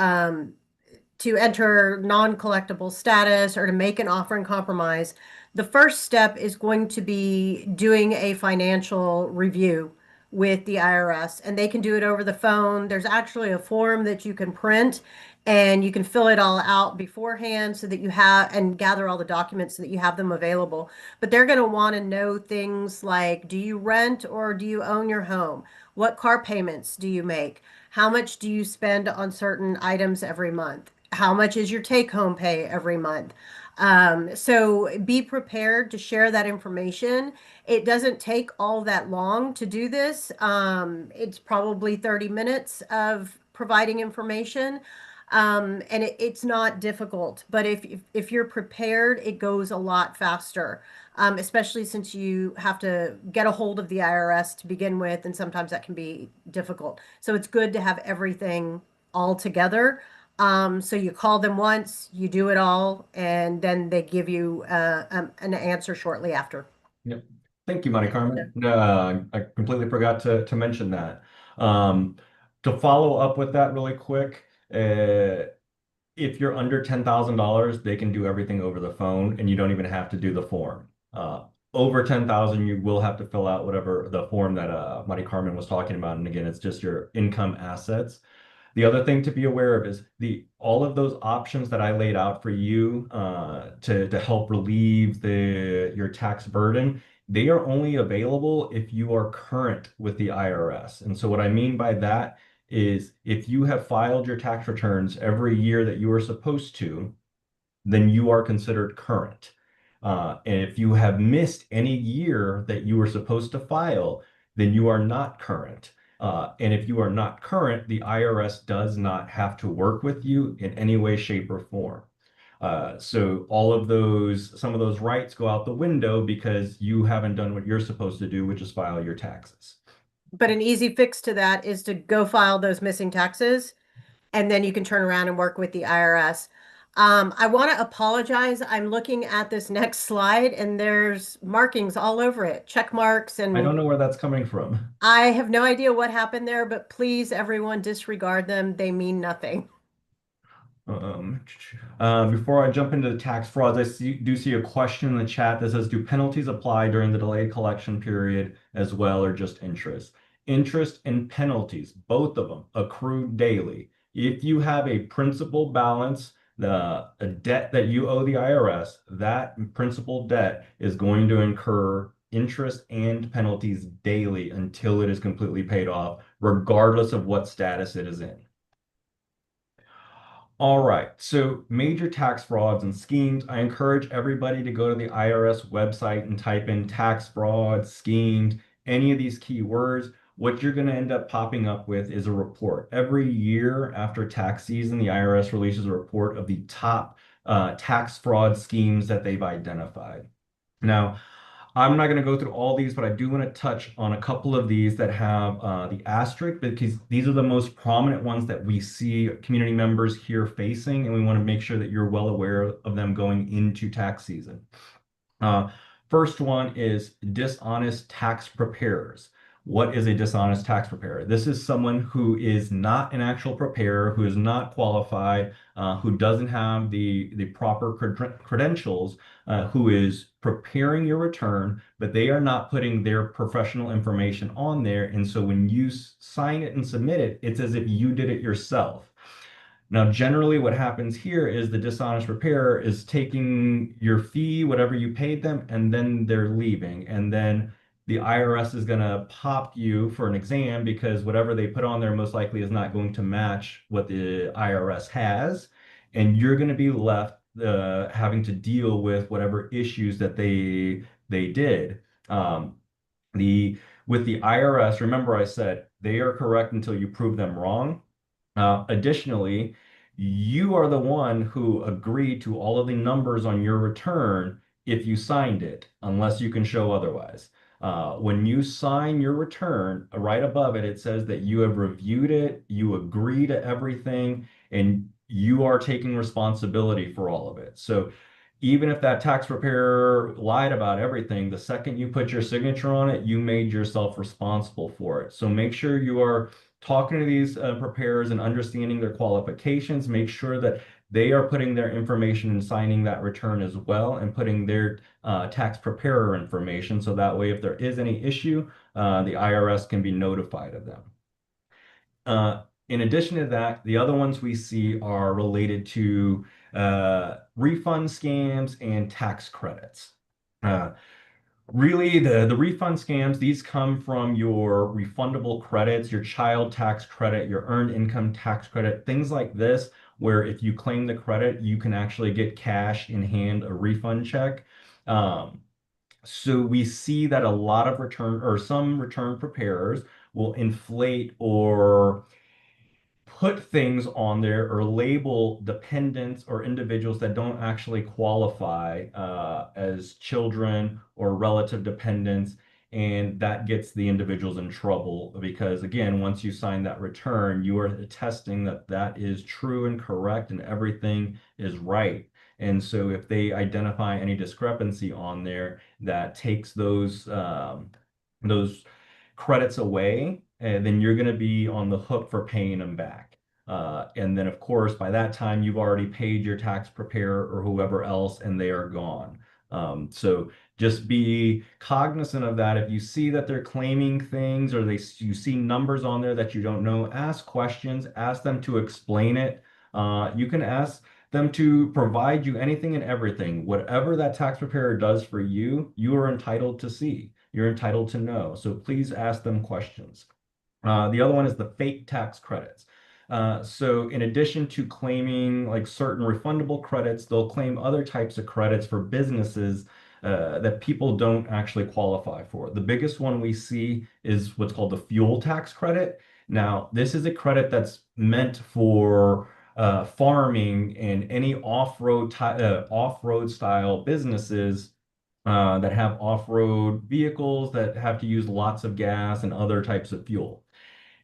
enter non-collectible status, or to make an offer and compromise, the first step is going to be doing a financial review with the IRS, and they can do it over the phone. There's actually a form that you can print, and you can fill it all out beforehand so that you have and gather all the documents so that you have them available. But they're going to want to know things like, do you rent or do you own your home? What car payments do you make? How much do you spend on certain items every month? How much is your take-home pay every month? So be prepared to share that information. It doesn't take all that long to do this. It's probably 30 minutes of providing information. And it's not difficult, but if you're prepared, it goes a lot faster. Especially since you have to get a hold of the IRS to begin with, and sometimes that can be difficult. So it's good to have everything all together. So you call them once, you do it all, and then they give you an answer shortly after. Yep. Thank you, Monty Carmen. I completely forgot to mention that. Um, to follow up with that really quick, if you're under $10,000, they can do everything over the phone and you don't even have to do the form. Over 10,000, you will have to fill out whatever the form that Monty Carmen was talking about. And again, it's just your income assets. The other thing to be aware of is the all of those options that I laid out for you to help relieve your tax burden. They are only available if you are current with the IRS. And so what I mean by that is if you have filed your tax returns every year that you are supposed to, then you are considered current. And if you have missed any year that you were supposed to file, then you are not current. And if you are not current, the IRS does not have to work with you in any way, shape, or form. So some of those rights go out the window because you haven't done what you're supposed to do, which is file your taxes. But an easy fix to that is to go file those missing taxes, and then you can turn around and work with the IRS. I want to apologize. I'm looking at this next slide and there's markings all over it, check marks, I don't and know where that's coming from. I have no idea what happened there, but please, everyone, disregard them. They mean nothing. Um, Before I jump into the tax frauds, do see a question in the chat that says, do penalties apply during the delayed collection period as well, or just interest? Interest and penalties, both of them, accrue daily. If you have a principal balance, a debt that you owe the IRS, that principal debt is going to incur interest and penalties daily until it is completely paid off, regardless of what status it is in. All right, so major tax frauds and schemes. I encourage everybody to go to the IRS website and type in tax fraud, schemes, any of these keywords. What you're going to end up popping up with is a report. Every year after tax season, the IRS releases a report of the top tax fraud schemes that they've identified. Now, I'm not going to go through all these, but I do want to touch on a couple of these that have the asterisk because these are the most prominent ones that we see community members here facing, and we want to make sure that you're well aware of them going into tax season. Uh, First one is dishonest tax preparers. What is a dishonest tax preparer? This is someone who is not an actual preparer, who is not qualified, who doesn't have the proper credentials, who is preparing your return, but they are not putting their professional information on there. And so when you sign it and submit it, it's as if you did it yourself. Now, generally, what happens here is the dishonest preparer is taking your fee, whatever you paid them, and then they're leaving. And then the IRS is going to pop you for an exam because whatever they put on there most likely is not going to match what the IRS has. And you're going to be left having to deal with whatever issues that they did. Um, the With the IRS, remember I said they are correct until you prove them wrong. Additionally, you are the one who agreed to all of the numbers on your return if you signed it, unless you can show otherwise. When you sign your return, right above it, it says that you have reviewed it, you agree to everything, and you are taking responsibility for all of it. So even if that tax preparer lied about everything, the second you put your signature on it, you made yourself responsible for it. So make sure you are talking to these preparers and understanding their qualifications. Make sure that they are putting their information and signing that return as well and putting their tax preparer information. So that way, if there is any issue, the IRS can be notified of them. In addition to that, the other ones we see are related to refund scams and tax credits. Uh, Really, the refund scams, these come from your refundable credits, your child tax credit, your earned income tax credit, things like this, where if you claim the credit, you can actually get cash in hand, a refund check. Um, so we see that a lot of some return preparers will inflate or put things on there or label dependents or individuals that don't actually qualify as children or relative dependents. And that gets the individuals in trouble because, again, once you sign that return, you are attesting that that is true and correct and everything is right. And so if they identify any discrepancy on there that takes those credits away, and then you're going to be on the hook for paying them back. And then, of course, by that time, you've already paid your tax preparer or whoever else, and they are gone. So just be cognizant of that. If you see that they're claiming things or you see numbers on there that you don't know, ask questions, ask them to explain it. You can ask them to provide you anything and everything. Whatever that tax preparer does for you, you are entitled to see. You're entitled to know. So please ask them questions. The other one is the fake tax credits. So in addition to claiming like certain refundable credits, they'll claim other types of credits for businesses that people don't actually qualify for. The biggest one we see is what's called the fuel tax credit. Now, this is a credit that's meant for farming and any off-road style businesses that have off-road vehicles that have to use lots of gas and other types of fuel.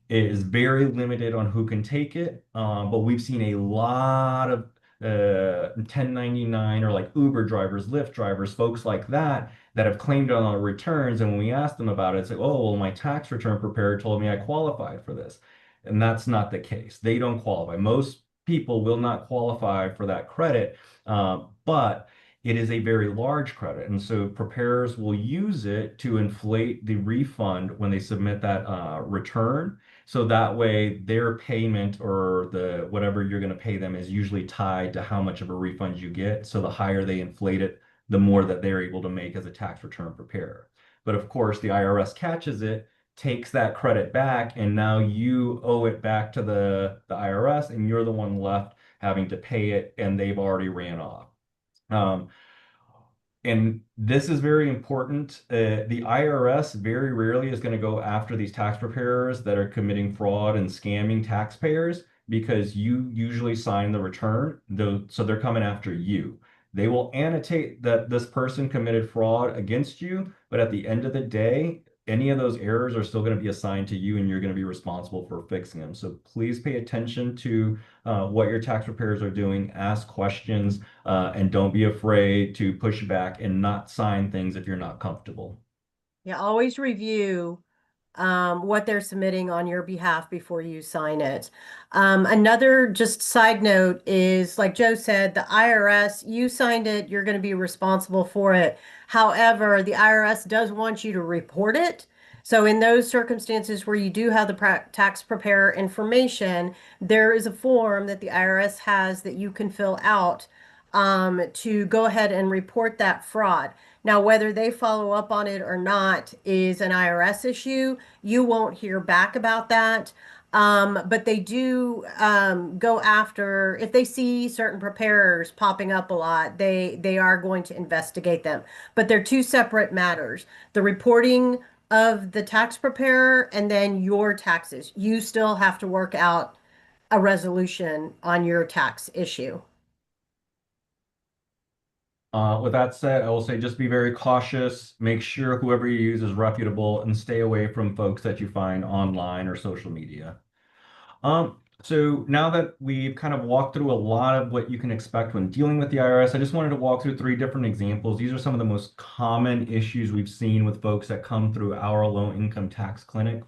It is very limited on who can take it, but we've seen a lot of 1099 or like Uber drivers, Lyft drivers, folks like that that have claimed on our returns. And when we ask them about it, it's like, oh, well, my tax return preparer told me I qualified for this. And that's not the case. They don't qualify. Most people will not qualify for that credit, but it is a very large credit. And so preparers will use it to inflate the refund when they submit that return. So that way their payment or the whatever you're going to pay them is usually tied to how much of a refund you get. So the higher they inflate it, the more that they're able to make as a tax return preparer. But of course, the IRS catches it, takes that credit back, and now you owe it back to the IRS, and you're the one left having to pay it, and they've already ran off. Um, and this is very important. The IRS very rarely is going to go after these tax preparers that are committing fraud and scamming taxpayers because you usually sign the return, though, so they're coming after you. They will annotate that this person committed fraud against you, but at the end of the day, any of those errors are still going to be assigned to you and you're going to be responsible for fixing them. So please pay attention to what your tax preparers are doing, ask questions, and don't be afraid to push back and not sign things if you're not comfortable. Yeah, always review what they're submitting on your behalf before you sign it. Another just side note is, like Joe said, the IRS, you signed it, you're going to be responsible for it. However, the IRS does want you to report it. So in those circumstances where you do have the tax preparer information, there is a form that the IRS has that you can fill out to go ahead and report that fraud. Now, whether they follow up on it or not is an IRS issue. You won't hear back about that. But they do go after, if they see certain preparers popping up a lot, they are going to investigate them. But they're two separate matters. The reporting of the tax preparer and then your taxes. You still have to work out a resolution on your tax issue. With that said, I will say just be very cautious. Make sure whoever you use is reputable and stay away from folks that you find online or social media. So now that we've kind of walked through a lot of what you can expect when dealing with the IRS, I just wanted to walk through 3 different examples. These are some of the most common issues we've seen with folks that come through our low income tax clinic.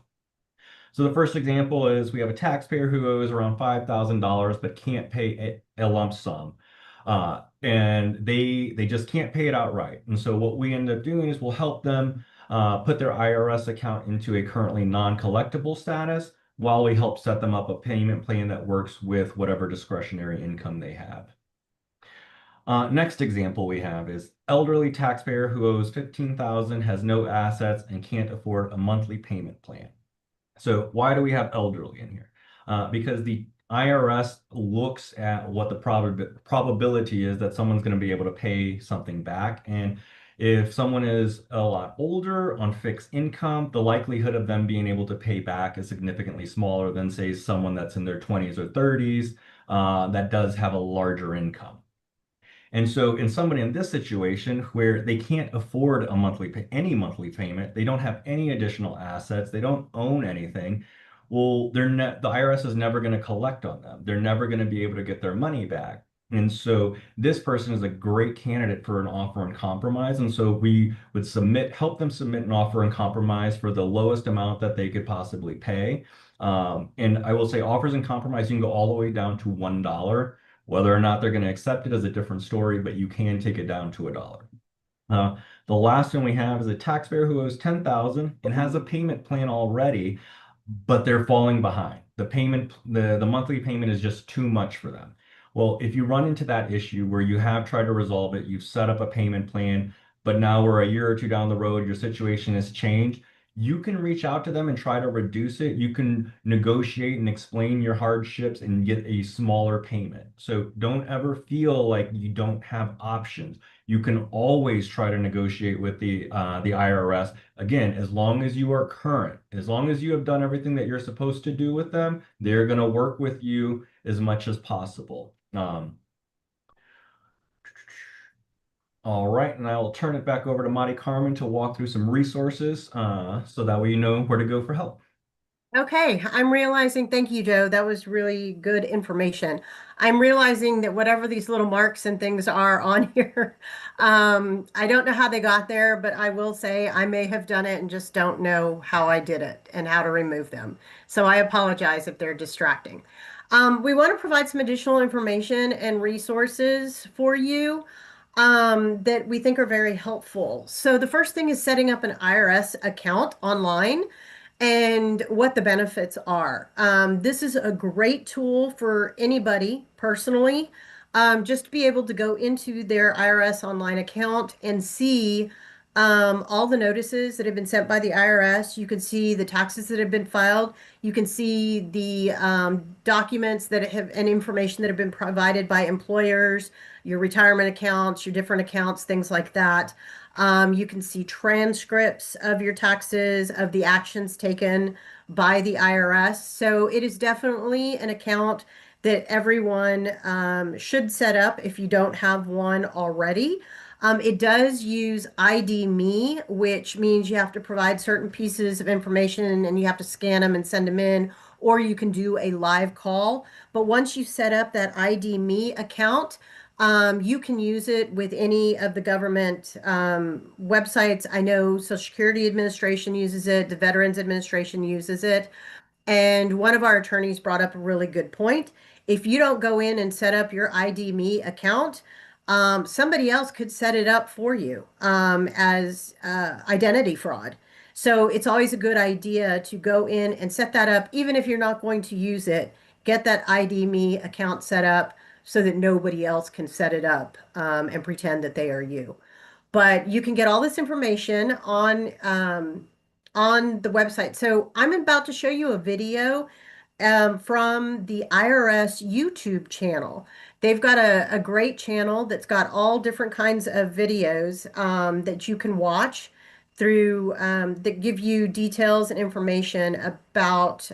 So the first example is we have a taxpayer who owes around $5,000 but can't pay a lump sum. And they just can't pay it outright. And so what we end up doing is we'll help them put their IRS account into a currently non-collectible status while we help set them up a payment plan that works with whatever discretionary income they have. Next example we have is elderly taxpayer who owes $15,000, has no assets, and can't afford a monthly payment plan. So why do we have elderly in here? Because the IRS looks at what the probability is that someone's going to be able to pay something back. And If someone is a lot older on fixed income, the likelihood of them being able to pay back is significantly smaller than, say, someone that's in their 20s or 30s that does have a larger income. And so in somebody in this situation where they can't afford any monthly payment, they don't have any additional assets, they don't own anything, well, the IRS is never going to collect on them. They're never going to be able to get their money back. And so this person is a great candidate for an offer in compromise. And so we would help them submit an offer in compromise for the lowest amount that they could possibly pay. And I will say offers in compromise, you can go all the way down to $1. Whether or not they're going to accept it is a different story, but you can take it down to $1. The last one we have is a taxpayer who owes 10,000 and has a payment plan already, but they're falling behind. The monthly payment is just too much for them. Well, if you run into that issue where you have tried to resolve it, you've set up a payment plan, but now we're a year or two down the road, your situation has changed, you can reach out to them and try to reduce it. You can negotiate and explain your hardships and get a smaller payment. So don't ever feel like you don't have options. You can always try to negotiate with the IRS. Again, as long as you are current, as long as you have done everything that you're supposed to do with them, they're going to work with you as much as possible. All right, and I will turn it back over to Mari Carmen to walk through some resources so that way you know where to go for help. Okay, I'm realizing, thank you, Joe. That was really good information. I'm realizing that whatever these little marks and things are on here, I don't know how they got there, but I will say I may have done it and just don't know how I did it and how to remove them. So I apologize if they're distracting. We want to provide some additional information and resources for you that we think are very helpful. So the first thing is setting up an IRS account online and what the benefits are. This is a great tool for anybody personally, just to be able to go into their IRS online account and see all the notices that have been sent by the IRS. You can see the taxes that have been filed. You can see the documents that have and information that have been provided by employers, your retirement accounts, your different accounts, things like that. You can see transcripts of your taxes, of the actions taken by the IRS. So it is definitely an account that everyone should set up if you don't have one already. It does use ID Me, which means you have to provide certain pieces of information and you have to scan them and send them in, or you can do a live call. But once you set up that ID Me account, you can use it with any of the government websites. I know Social Security Administration uses it, the Veterans Administration uses it. And one of our attorneys brought up a really good point. If you don't go in and set up your ID Me account, somebody else could set it up for you as identity fraud. So it's always a good idea to go in and set that up, even if you're not going to use it. Get that ID Me account set up so that nobody else can set it up and pretend that they are you. But you can get all this information on the website. So I'm about to show you a video from the IRS YouTube channel. They've got a great channel that's got all different kinds of videos that you can watch through that give you details and information about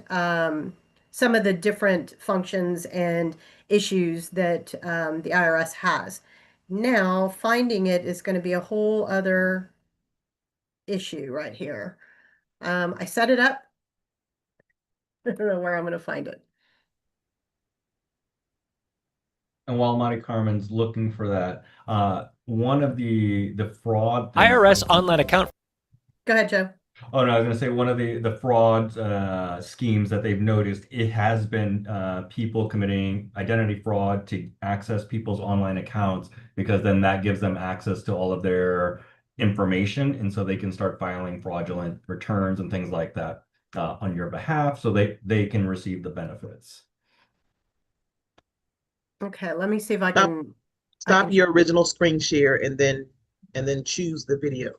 some of the different functions and issues that the IRS has. Now, finding it is going to be a whole other issue right here. I set it up. I don't know where I'm going to find it. And while Mari Carmen's looking for that, one of the fraud things IRS online account. Go ahead, Joe. Oh no, I was going to say one of the fraud schemes that they've noticed, it has been people committing identity fraud to access people's online accounts because then that gives them access to all of their information, and so they can start filing fraudulent returns and things like that on your behalf, so they can receive the benefits. Okay, let me see if I Stop, can. stop your original screen share and then choose the video.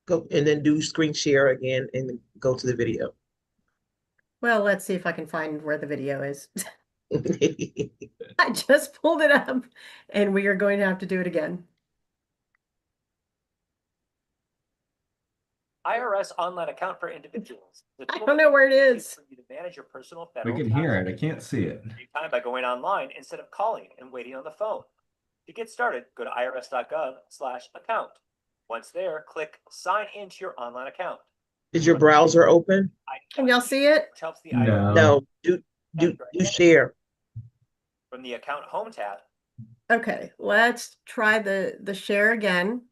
Go and then do screen share again and go to the video. Well, let's see if I can find where the video is. I just pulled it up and we are going to have to do it again. IRS online account for individuals. I don't know where it is. For you to manage your personal We federal can hear it. I can't see it. Save time by going online instead of calling and waiting on the phone. To get started, go to irs.gov/account. Once there, click Sign into your online account. Is your browser open? Can y'all see it? Which helps the No. No. Do share. From the Account Home tab. Okay, let's try the share again.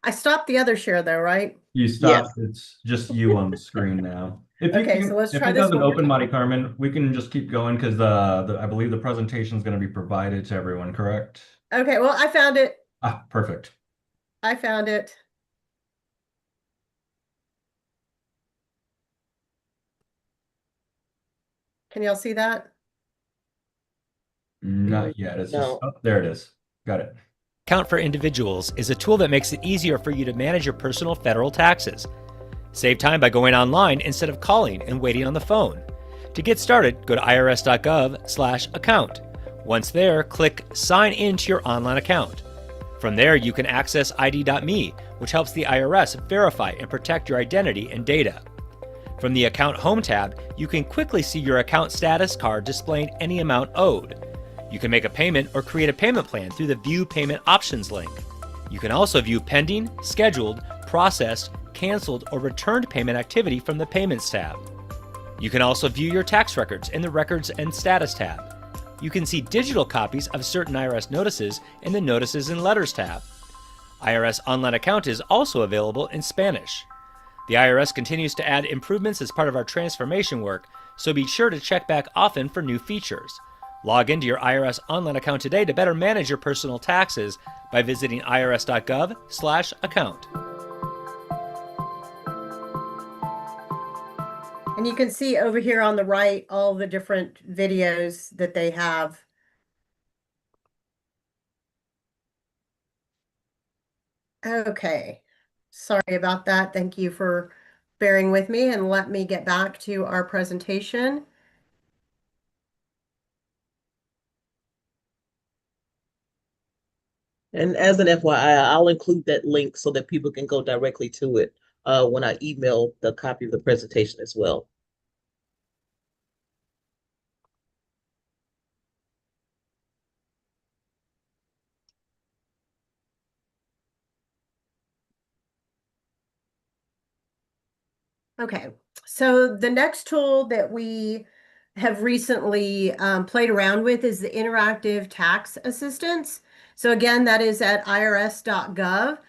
I stopped the other share though, right? You stopped. It's just you on the screen now. If Okay, so let's try it this doesn't one more open, time. Mari Carmen, we can just keep going because I believe the presentation is going to be provided to everyone, correct? Okay, well, I found it. Ah, perfect. I found it. Can y'all see that? Not yet. It's just, No. oh, there it is. Got it. Account for Individuals is a tool that makes it easier for you to manage your personal federal taxes. Save time by going online instead of calling and waiting on the phone. To get started, go to irs.gov/account. Once there, click Sign into your online account. From there, you can access ID.me, which helps the IRS verify and protect your identity and data. From the Account Home tab, you can quickly see your account status card displaying any amount owed. You can make a payment or create a payment plan through the View Payment Options link. You can also view pending, scheduled, processed, canceled, or returned payment activity from the Payments tab. You can also view your tax records in the Records and Status tab. You can see digital copies of certain IRS notices in the Notices and Letters tab. IRS Online Account is also available in Spanish. The IRS continues to add improvements as part of our transformation work, so be sure to check back often for new features. Log into your IRS Online Account today to better manage your personal taxes by visiting irs.gov/account. And you can see over here on the right all the different videos that they have. Okay, sorry about that. Thank you for bearing with me, and let me get back to our presentation. And as an FYI, I'll include that link so that people can go directly to it when I email the copy of the presentation as well. Okay, so the next tool that we have recently played around with is the interactive tax assistance. So again, that is at irs.gov,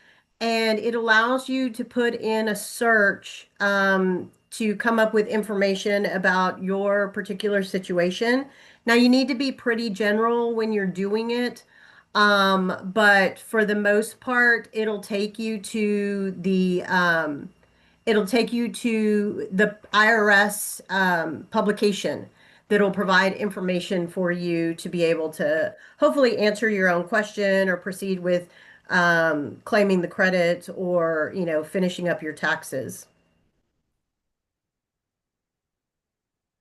and it allows you to put in a search to come up with information about your particular situation. Now, you need to be pretty general when you're doing it, but for the most part, it'll take you to the IRS publication that'll provide information for you to be able to hopefully answer your own question or proceed with claiming the credit or, finishing up your taxes.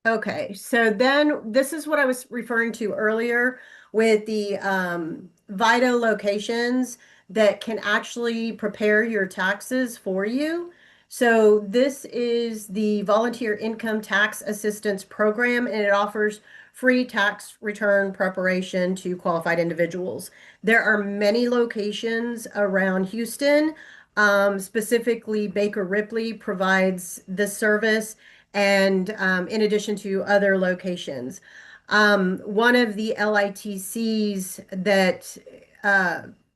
Okay, so then this is what I was referring to earlier with the VITA locations that can actually prepare your taxes for you. So this is the Volunteer Income Tax Assistance Program, and it offers free tax return preparation to qualified individuals. There are many locations around Houston. Specifically, Baker Ripley provides this service, and in addition to other locations. One of the LITCs that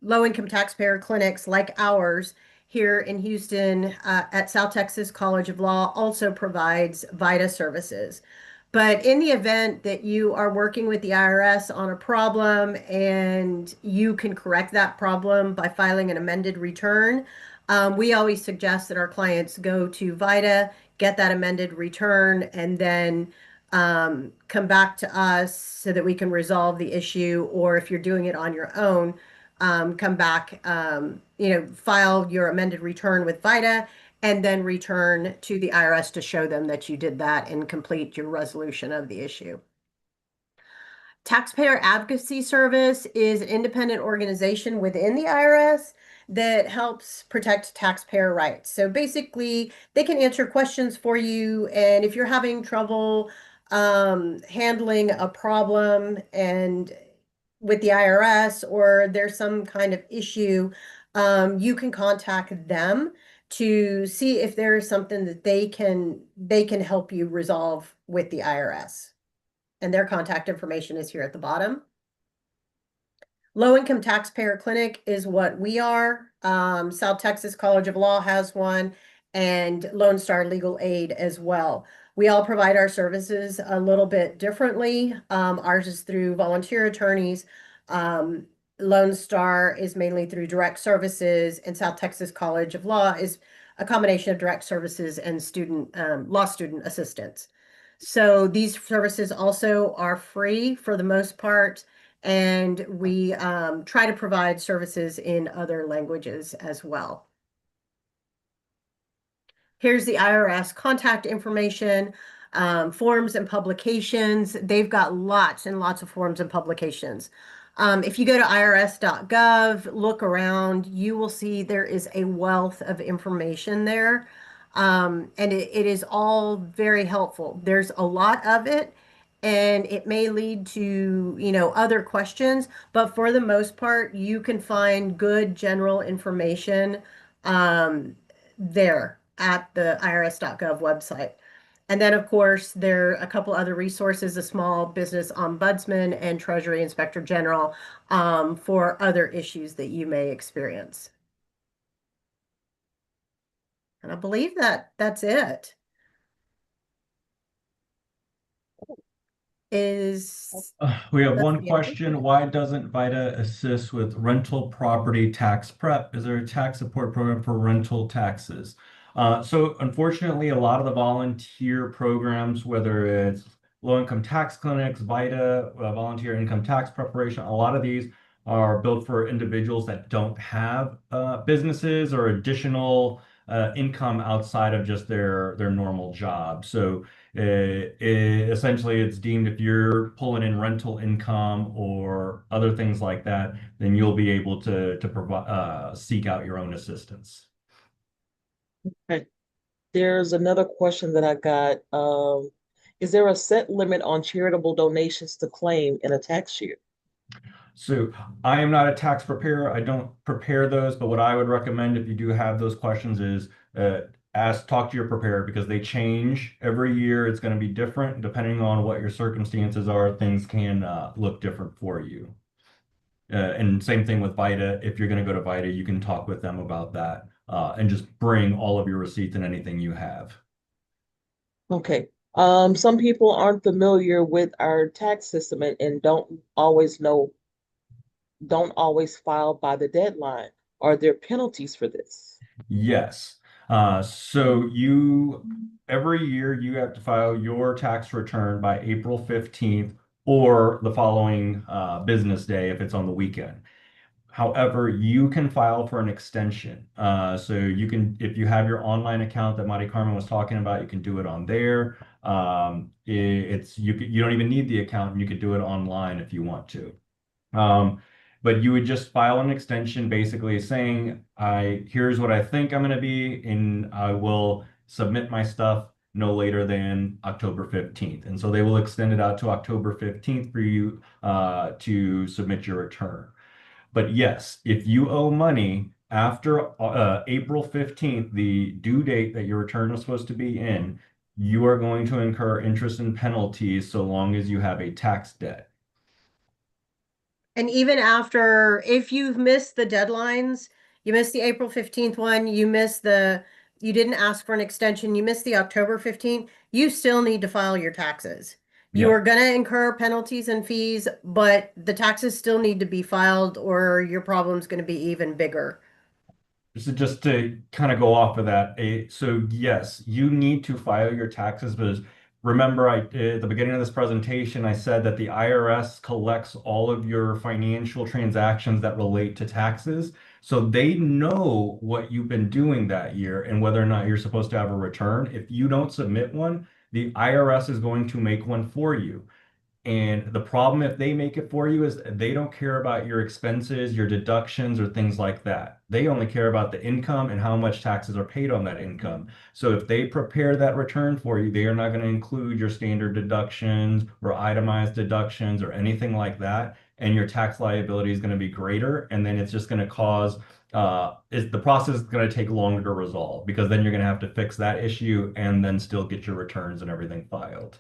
low-income taxpayer clinics like ours here in Houston at South Texas College of Law also provides VITA services. But in the event that you are working with the IRS on a problem and you can correct that problem by filing an amended return, we always suggest that our clients go to VITA, get that amended return, and then come back to us so that we can resolve the issue. Or if you're doing it on your own, come back, file your amended return with VITA, and then return to the IRS to show them that you did that and complete your resolution of the issue. Taxpayer Advocacy Service is an independent organization within the IRS that helps protect taxpayer rights. So basically, they can answer questions for you, and if you're having trouble handling a problem and with the IRS or there's some kind of issue, you can contact them to see if there is something that they can help you resolve with the IRS. And their contact information is here at the bottom. Low-income taxpayer clinic is what we are. South Texas College of Law has one, and Lone Star Legal Aid as well. We all provide our services a little bit differently. Ours is through volunteer attorneys. Lone Star is mainly through direct services, and South Texas College of Law is a combination of direct services and law student assistance. So these services also are free for the most part, and we try to provide services in other languages as well. Here's the IRS contact information, forms and publications. They've got lots and lots of forms and publications. If you go to irs.gov, look around, you will see there is a wealth of information there. And it is all very helpful. There's a lot of it, and it may lead to, other questions, but for the most part, you can find good general information there at the irs.gov website. And then, of course, there are a couple other resources, the Small Business Ombudsman and Treasury Inspector General, for other issues that you may experience. And I believe that's it. We have one question. Why doesn't VITA assist with rental property tax prep? Is there a tax support program for rental taxes? So unfortunately, a lot of the volunteer programs, whether it's low-income tax clinics, VITA, volunteer income tax preparation, a lot of these are built for individuals that don't have businesses or additional income outside of just their normal job. So essentially, it's deemed if you're pulling in rental income or other things like that, then you'll be able to provide seek out your own assistance. Okay. There's another question that I got. Is there a set limit on charitable donations to claim in a tax year? So I am not a tax preparer. I don't prepare those, but what I would recommend if you do have those questions is talk to your preparer, because they change every year. It's going to be different depending on what your circumstances are. Things can look different for you. And same thing with VITA. If you're going to go to VITA, you can talk with them about that and just bring all of your receipts and anything you have. Okay. Some people aren't familiar with our tax system and don't always file by the deadline. Are there penalties for this? Yes. So every year you have to file your tax return by April 15th or the following business day if it's on the weekend. However, you can file for an extension. So you can, if you have your online account that Mari Carmen was talking about, you can do it on there. You don't even need the account, and you could do it online if you want to. But you would just file an extension basically saying, here's what I think I'm going to be, and I will submit my stuff no later than October 15th. And so they will extend it out to October 15th for you to submit your return. But yes, if you owe money after April 15th, the due date that your return was supposed to be in, you are going to incur interest and penalties so long as you have a tax debt. And even after, if you've missed the deadlines, you missed the April 15th one, you didn't ask for an extension, you missed the October 15th, you still need to file your taxes. You are going to incur penalties and fees, but the taxes still need to be filed or your problem's going to be even bigger. So just to kind of go off of that, so yes, you need to file your taxes, but Remember, at the beginning of this presentation, I said that the IRS collects all of your financial transactions that relate to taxes. So they know what you've been doing that year and whether or not you're supposed to have a return. If you don't submit one, the IRS is going to make one for you. And the problem if they make it for you is they don't care about your expenses, your deductions, or things like that. They only care about the income and how much taxes are paid on that income. So if they prepare that return for you, they are not going to include your standard deductions or itemized deductions or anything like that. And your tax liability is going to be greater. And then it's just going to cause the process is going to take longer to resolve because then you're going to have to fix that issue and then still get your returns and everything filed.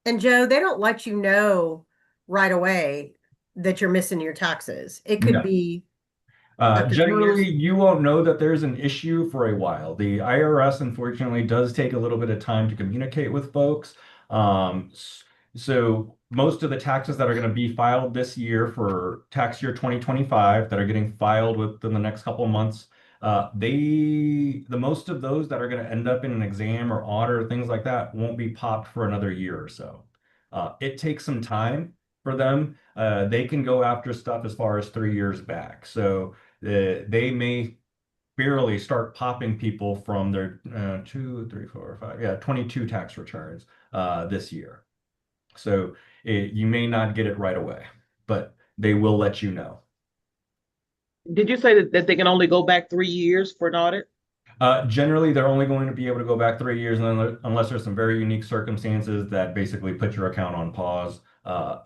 And Joe, they don't let you know right away that you're missing your taxes. It could No. be at the Generally, total. you won't know that there's an issue for a while. The IRS, unfortunately, does take a little bit of time to communicate with folks. So most of the taxes that are going to be filed this year for tax year 2025 that are getting filed within the next couple of months, the most of those that are going to end up in an exam or audit or things like that won't be popped for another year or so. It takes some time for them. They can go after stuff as far as 3 years back. So they may barely start popping people from their 2, 3, 4, 5, yeah, 22 tax returns this year. So you may not get it right away, but they will let you know. Did you say that they can only go back 3 years for an audit? Generally, they're only going to be able to go back 3 years unless there's some very unique circumstances that basically put your account on pause.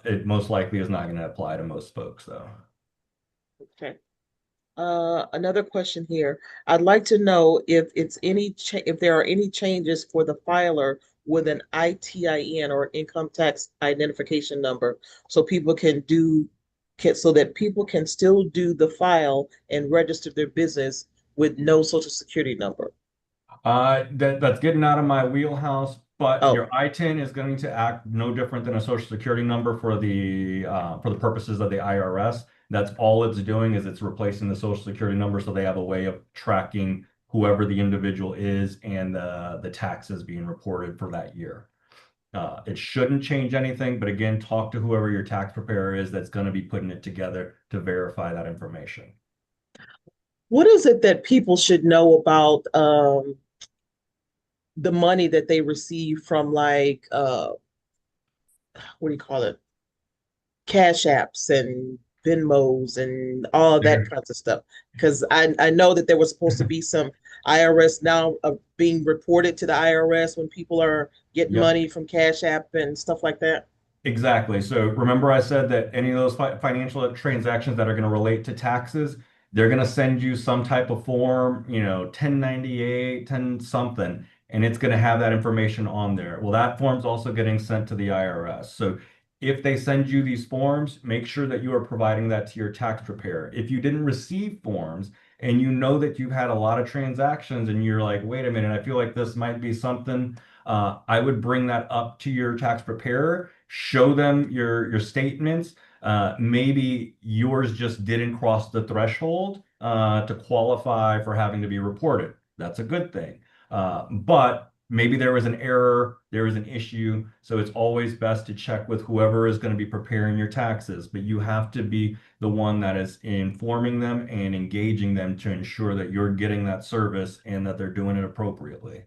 It most likely is not going to apply to most folks, though. Okay. Another question here. I'd like to know if if there are any changes for the filer with an ITIN or income tax identification number, so people so that people can still do the file and register their business with no social security number. That's getting out of my wheelhouse, but Oh, your ITIN is going to act no different than a social security number for the purposes of the IRS. That's all it's doing is it's replacing the social security number so they have a way of tracking whoever the individual is and the taxes being reported for that year. It shouldn't change anything, but again, talk to whoever your tax preparer is that's going to be putting it together to verify that information. what is it that people should know about the money that they receive from like what do you call it? Cash apps and Venmos and all that kinds of stuff. Because I know that there was supposed to be some IRS now being reported to the IRS when people are getting Yep. money from Cash App and stuff like that. Exactly. So remember I said that any of those financial transactions that are going to relate to taxes, they're going to send you some type of form, 1098, 10 something, and it's going to have that information on there. Well, that form's also getting sent to the IRS. So if they send you these forms, make sure that you are providing that to your tax preparer. If you didn't receive forms and you know that you've had a lot of transactions and you're like, wait a minute, I feel like this might be something, I would bring that up to your tax preparer, show them your statements. Maybe yours just didn't cross the threshold to qualify for having to be reported. That's a good thing. But maybe there was an error, there was an issue. So it's always best to check with whoever is going to be preparing your taxes. But you have to be the one that is informing them and engaging them to ensure that you're getting that service and that they're doing it appropriately.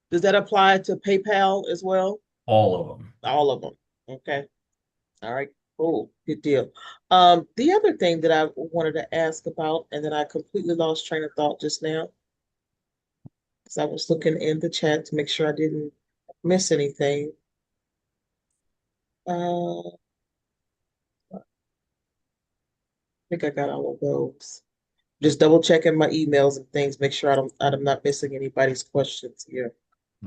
Does that apply to PayPal as well? All of them. All of them. Okay. All right. Cool. Good deal. The other thing that I wanted to ask about, and then I completely lost train of thought just now, because I was looking in the chat to make sure I didn't miss anything. I think I got all of those. Just double checking my emails and things, make sure I'm not missing anybody's questions here.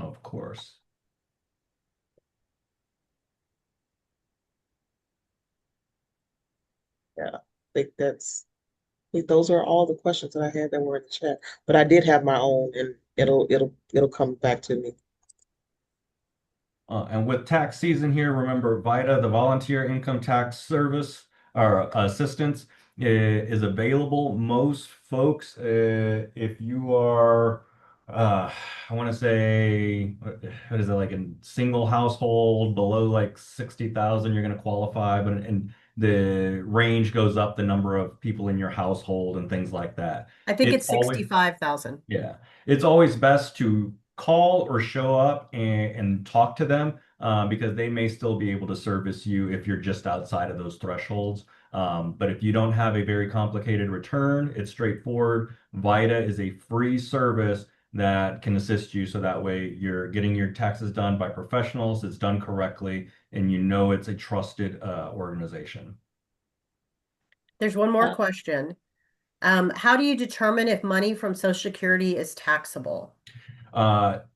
Of course. Yeah, I think those are all the questions that I had that were in the chat. But I did have my own, and it'll come back to me. And with tax season here, remember VITA, the Volunteer Income Tax Service or Assistance, is available. Most folks, if you are I want to say, what is it, like a single household below like 60,000, you're going to qualify, but and the range goes up the number of people in your household and things like that. I think It's it's always 65,000. Yeah, it's always best to call or show up and talk to them because they may still be able to service you if you're just outside of those thresholds. But if you don't have a very complicated return, it's straightforward. Vita is a free service that can assist you so that way you're getting your taxes done by professionals, it's done correctly, and you know it's a trusted organization. There's one more Uh, question. How do you determine if money from Social Security is taxable?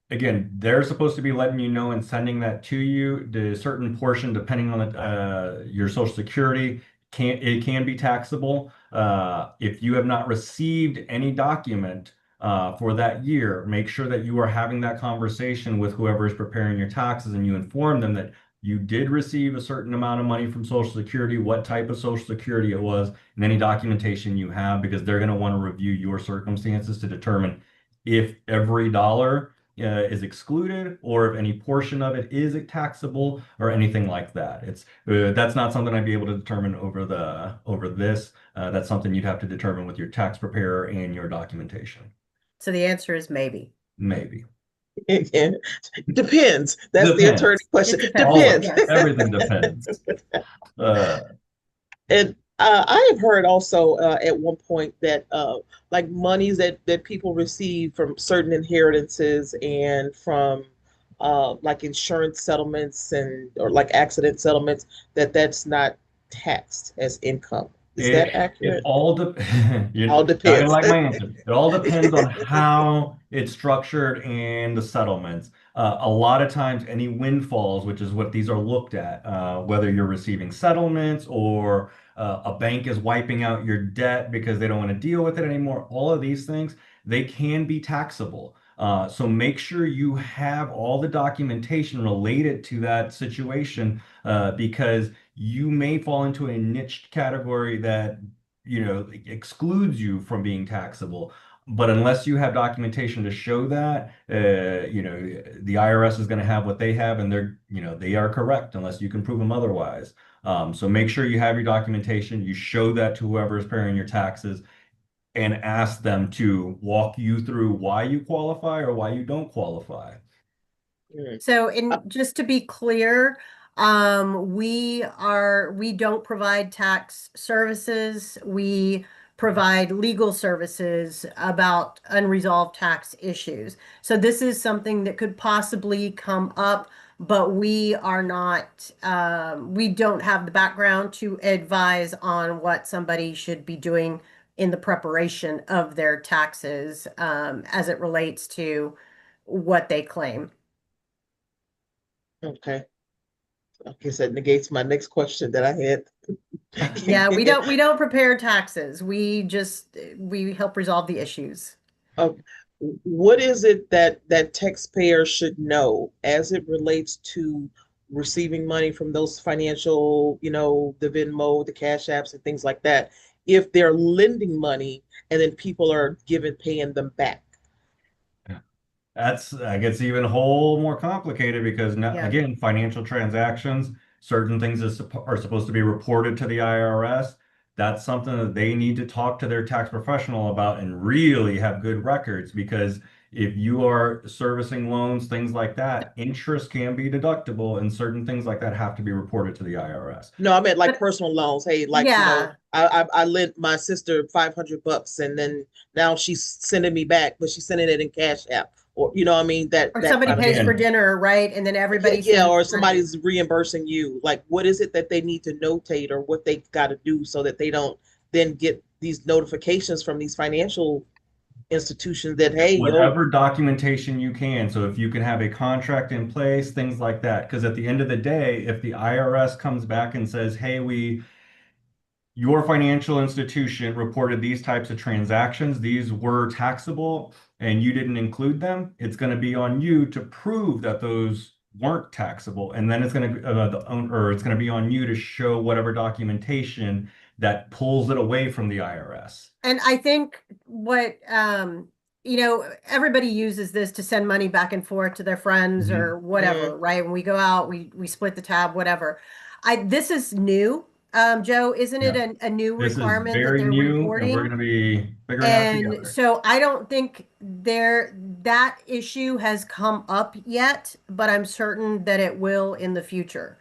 Again, they're supposed to be letting you know and sending that to you. The certain portion, depending on your Social Security, can be taxable. If you have not received any document for that year, make sure that you are having that conversation with whoever is preparing your taxes, and you inform them that you did receive a certain amount of money from Social Security, what type of Social Security it was, and any documentation you have, because they're going to want to review your circumstances to determine if every dollar is excluded or if any portion of it is taxable or anything like that. It's that's not something I'd be able to determine over this. That's something you'd have to determine with your tax preparer and your documentation. So the answer is maybe. Maybe. Again, depends. That's the attorney Depends. question. It depends. Always. Depends. Yes. Everything depends. Uh, And I have heard also at one point that like monies that people receive from certain inheritances and from like insurance settlements and or like accident settlements that's not taxed as income. Is that it accurate? all you're All not gonna depends. like my answer. It all depends on how it's structured and the settlements. A lot of times, any windfalls, which is what these are looked at, whether you're receiving settlements or a bank is wiping out your debt because they don't want to deal with it anymore, all of these things, they can be taxable. So make sure you have all the documentation related to that situation because you may fall into a niche category that, excludes you from being taxable. But unless you have documentation to show that, the IRS is going to have what they have, and they are correct unless you can prove them otherwise. So make sure you have your documentation, you show that to whoever is paying your taxes, and ask them to walk you through why you qualify or why you don't qualify. Mm. So, Uh, just to be clear, we don't provide tax services. We provide legal services about unresolved tax issues. So this is something that could possibly come up, but we are not, we don't have the background to advise on what somebody should be doing in the preparation of their taxes, as it relates to what they claim. okay. I guess that negates my next question that I had. Yeah, we don't prepare taxes. We help resolve the issues. Uh, what is it that taxpayers should know as it relates to receiving money from those financial, the Venmo, the Cash Apps, and things like that, if they're lending money and then people are paying them back? That gets even a whole more complicated because now, Yeah. again, financial transactions, certain things are supposed to be reported to the IRS. That's something that they need to talk to their tax professional about and really have good records because if you are servicing loans, things like that, interest can be deductible and certain things like that have to be reported to the IRS. No, I meant like But personal loans. Hey, like, yeah, I lent my sister $500 and then now she's sending me back, but she's sending it in Cash App, or I mean or that somebody kind of pays thing. for Again, dinner, right? And then Yeah, everybody yeah, sends or money. somebody's reimbursing you. Like, what is it that they need to notate or what they got to do so that they don't then get these notifications from these financial institutions that, hey, yo, whatever documentation you can. So if you can have a contract in place, things like that. Because at the end of the day, if the IRS comes back and says, hey, your financial institution reported these types of transactions, these were taxable, and you didn't include them, it's going to be on you to prove that those weren't taxable. And then it's going to be it's going to be on you to show whatever documentation that pulls it away from the IRS. And I think what everybody uses this to send money back and forth to their friends Mhm. or whatever, right? When we go out, we split the tab, whatever. This is new. Joe, isn't it Yeah. a new This is requirement that very they're new, and we're reporting? going to be figuring out And together. so I don't think that issue has come up yet, but I'm certain that it will in the future.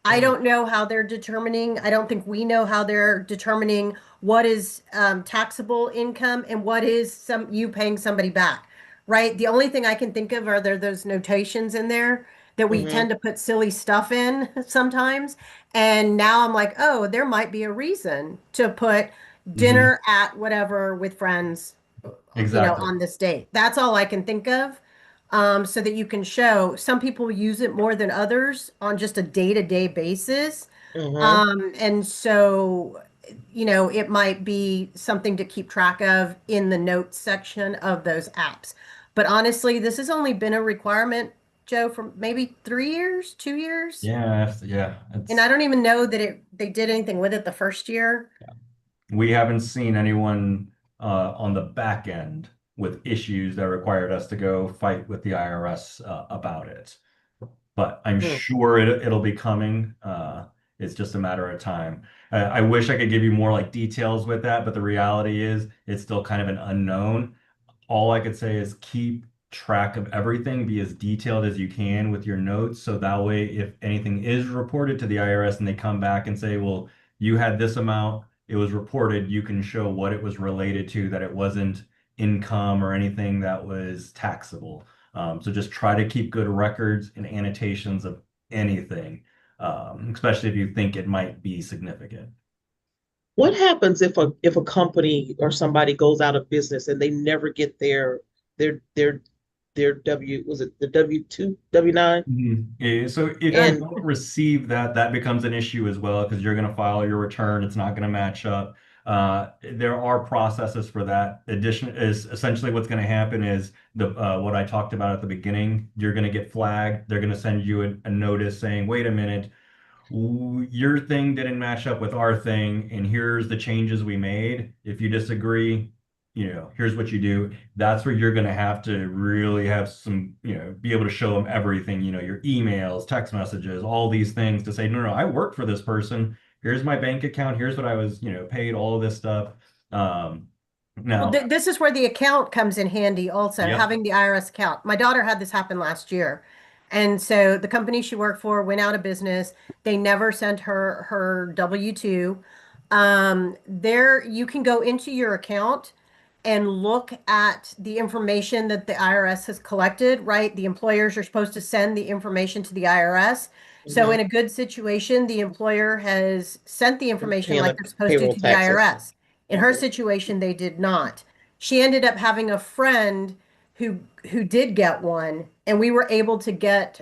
I Mm, don't know how they're determining, I don't think we know how they're determining what is taxable income and what is you paying somebody back, right? The only thing I can think of are there those notations in there that we mhm, tend to put silly stuff in sometimes. And now I'm like, oh, there might be a reason to put Hmm. dinner at whatever with friends, Exactly. on this date. That's all I can think of. So that you can show some people use it more than others on just a day-to-day basis. mhm. And so, it might be something to keep track of in the notes section of those apps. But honestly, this has only been a requirement, Joe, for maybe 3 years, 2 years. Yeah, yeah. And I It's don't even know that they did anything with it the first year. We haven't seen anyone on the back end with issues that required us to go fight with the IRS about it. But I'm Mm. sure it'll be coming. It's just a matter of time. I wish I could give you more like details with that, but the reality is it's still kind of an unknown. All I could say is keep track of everything, be as detailed as you can with your notes. So that way, if anything is reported to the IRS and they come back and say, well, you had this amount, it was reported, you can show what it was related to, that it wasn't income or anything that was taxable. So just try to keep good records and annotations of anything, especially if you think it might be significant. What happens if a company or somebody goes out of business and they never get their their their was it the W-2, W-9? Mhm. Yeah, so if you And don't receive that, that becomes an issue as well because you're going to file your return. It's not going to match up. There are processes for that. Addition is essentially what's going to happen is the what I talked about at the beginning. You're going to get flagged. They're going to send you a notice saying, "Wait a minute, your thing didn't match up with our thing, and here's the changes we made. If you disagree, here's what you do." That's where you're going to have to really have some, be able to show them everything, your emails, text messages, all these things to say, no, no, I work for this person. Here's my bank account. Here's what I was, paid, all of this stuff. Um, Well, now, this is where the account comes in handy also, yep. having the IRS account. My daughter had this happen last year. And so the company she worked for went out of business. They never sent her W-2. There you can go into your account and look at the information that the IRS has collected, right? The employers are supposed to send the information to the IRS. So in mhm, a good situation, the employer has sent the information paying like the they're supposed payroll to the taxes. IRS. In her Mhm, situation, they did not. She ended up having a friend who did get one, and we were able to get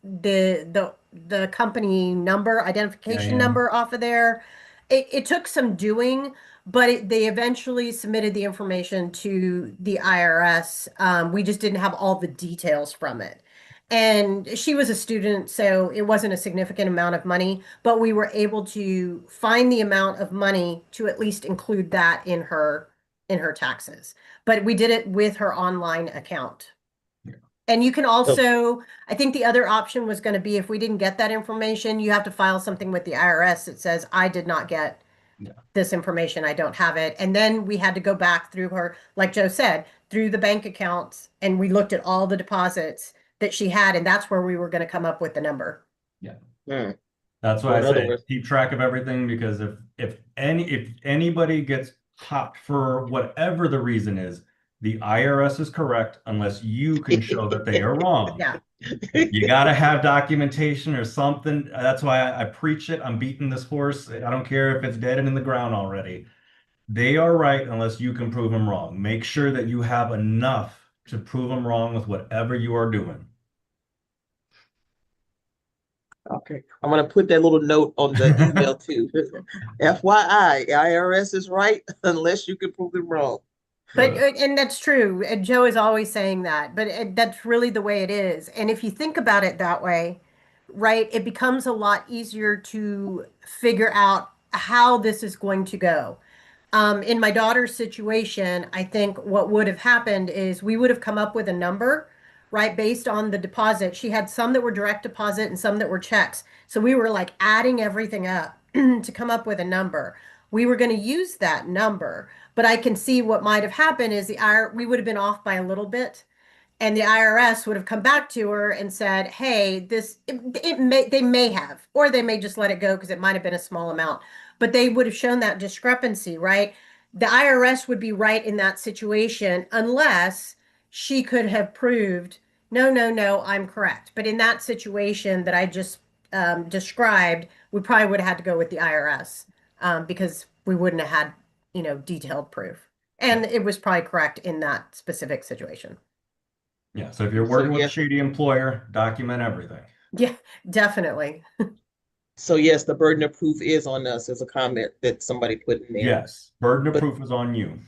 the company number, Yeah, identification yeah. number off of there. It took some doing, but they eventually submitted the information to the IRS. We just didn't have all the details from it. And she was a student, so it wasn't a significant amount of money, but we were able to find the amount of money to at least include that in her taxes. But we did it with her online account. Yeah. And you can So, also, I think the other option was going to be if we didn't get that information, you have to file something with the IRS that says, I did not get Yeah. this information, I don't have it. And then we had to go back through her, like Joe said, through the bank accounts, and we looked at all the deposits that she had, and that's where we were going to come up with the number. Yeah. mm, That's so why I in other say words, keep track of everything because if anybody gets popped for whatever the reason is, the IRS is correct unless you can show that they are wrong. Yeah. You got to have documentation or something. That's why I preach it. I'm beating this horse. I don't care if it's dead and in the ground already. They are right unless you can prove them wrong. Make sure that you have enough to prove them wrong with whatever you are doing. okay, I'm gonna put that little note on the email too. FYI, IRS is right unless you can prove them wrong. But and that's true. And Joe is always saying that, but that's really the way it is. And if you think about it that way, right, it becomes a lot easier to figure out how this is going to go. In my daughter's situation, I think what would have happened is we would have come up with a number, right, based on the deposit. She had some that were direct deposit and some that were checks. So we were like adding everything up to come up with a number. We were going to use that number, but I can see what might have happened is we would have been off by a little bit. And the IRS would have come back to her and said, "Hey, they may have, or they may just let it go because it might have been a small amount, but they would have shown that discrepancy, right? The IRS would be right in that situation unless she could have proved, no, no, no, I'm correct. But in that situation that I just described, we probably would have had to go with the IRS because we wouldn't have had, detailed proof. And it was probably correct in that specific situation. Yeah, so if you're So working with a yes, shady employer, document everything. Yeah, definitely. so yes, the burden of proof is on us as a comment that somebody put in there. Yes, burden of But proof is on you.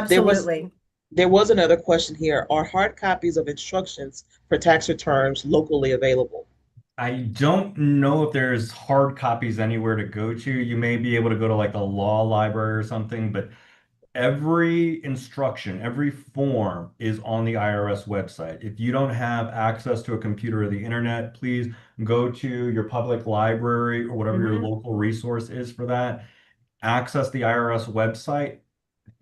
there was Absolutely. there was another question here. Are hard copies of instructions for tax returns locally available? I don't know if there's hard copies anywhere to go to. You may be able to go to like the law library or something, but every instruction, every form is on the IRS website. If you don't have access to a computer or the internet, please go to your public library or whatever your Hmm. local resource is for that. Access the IRS website.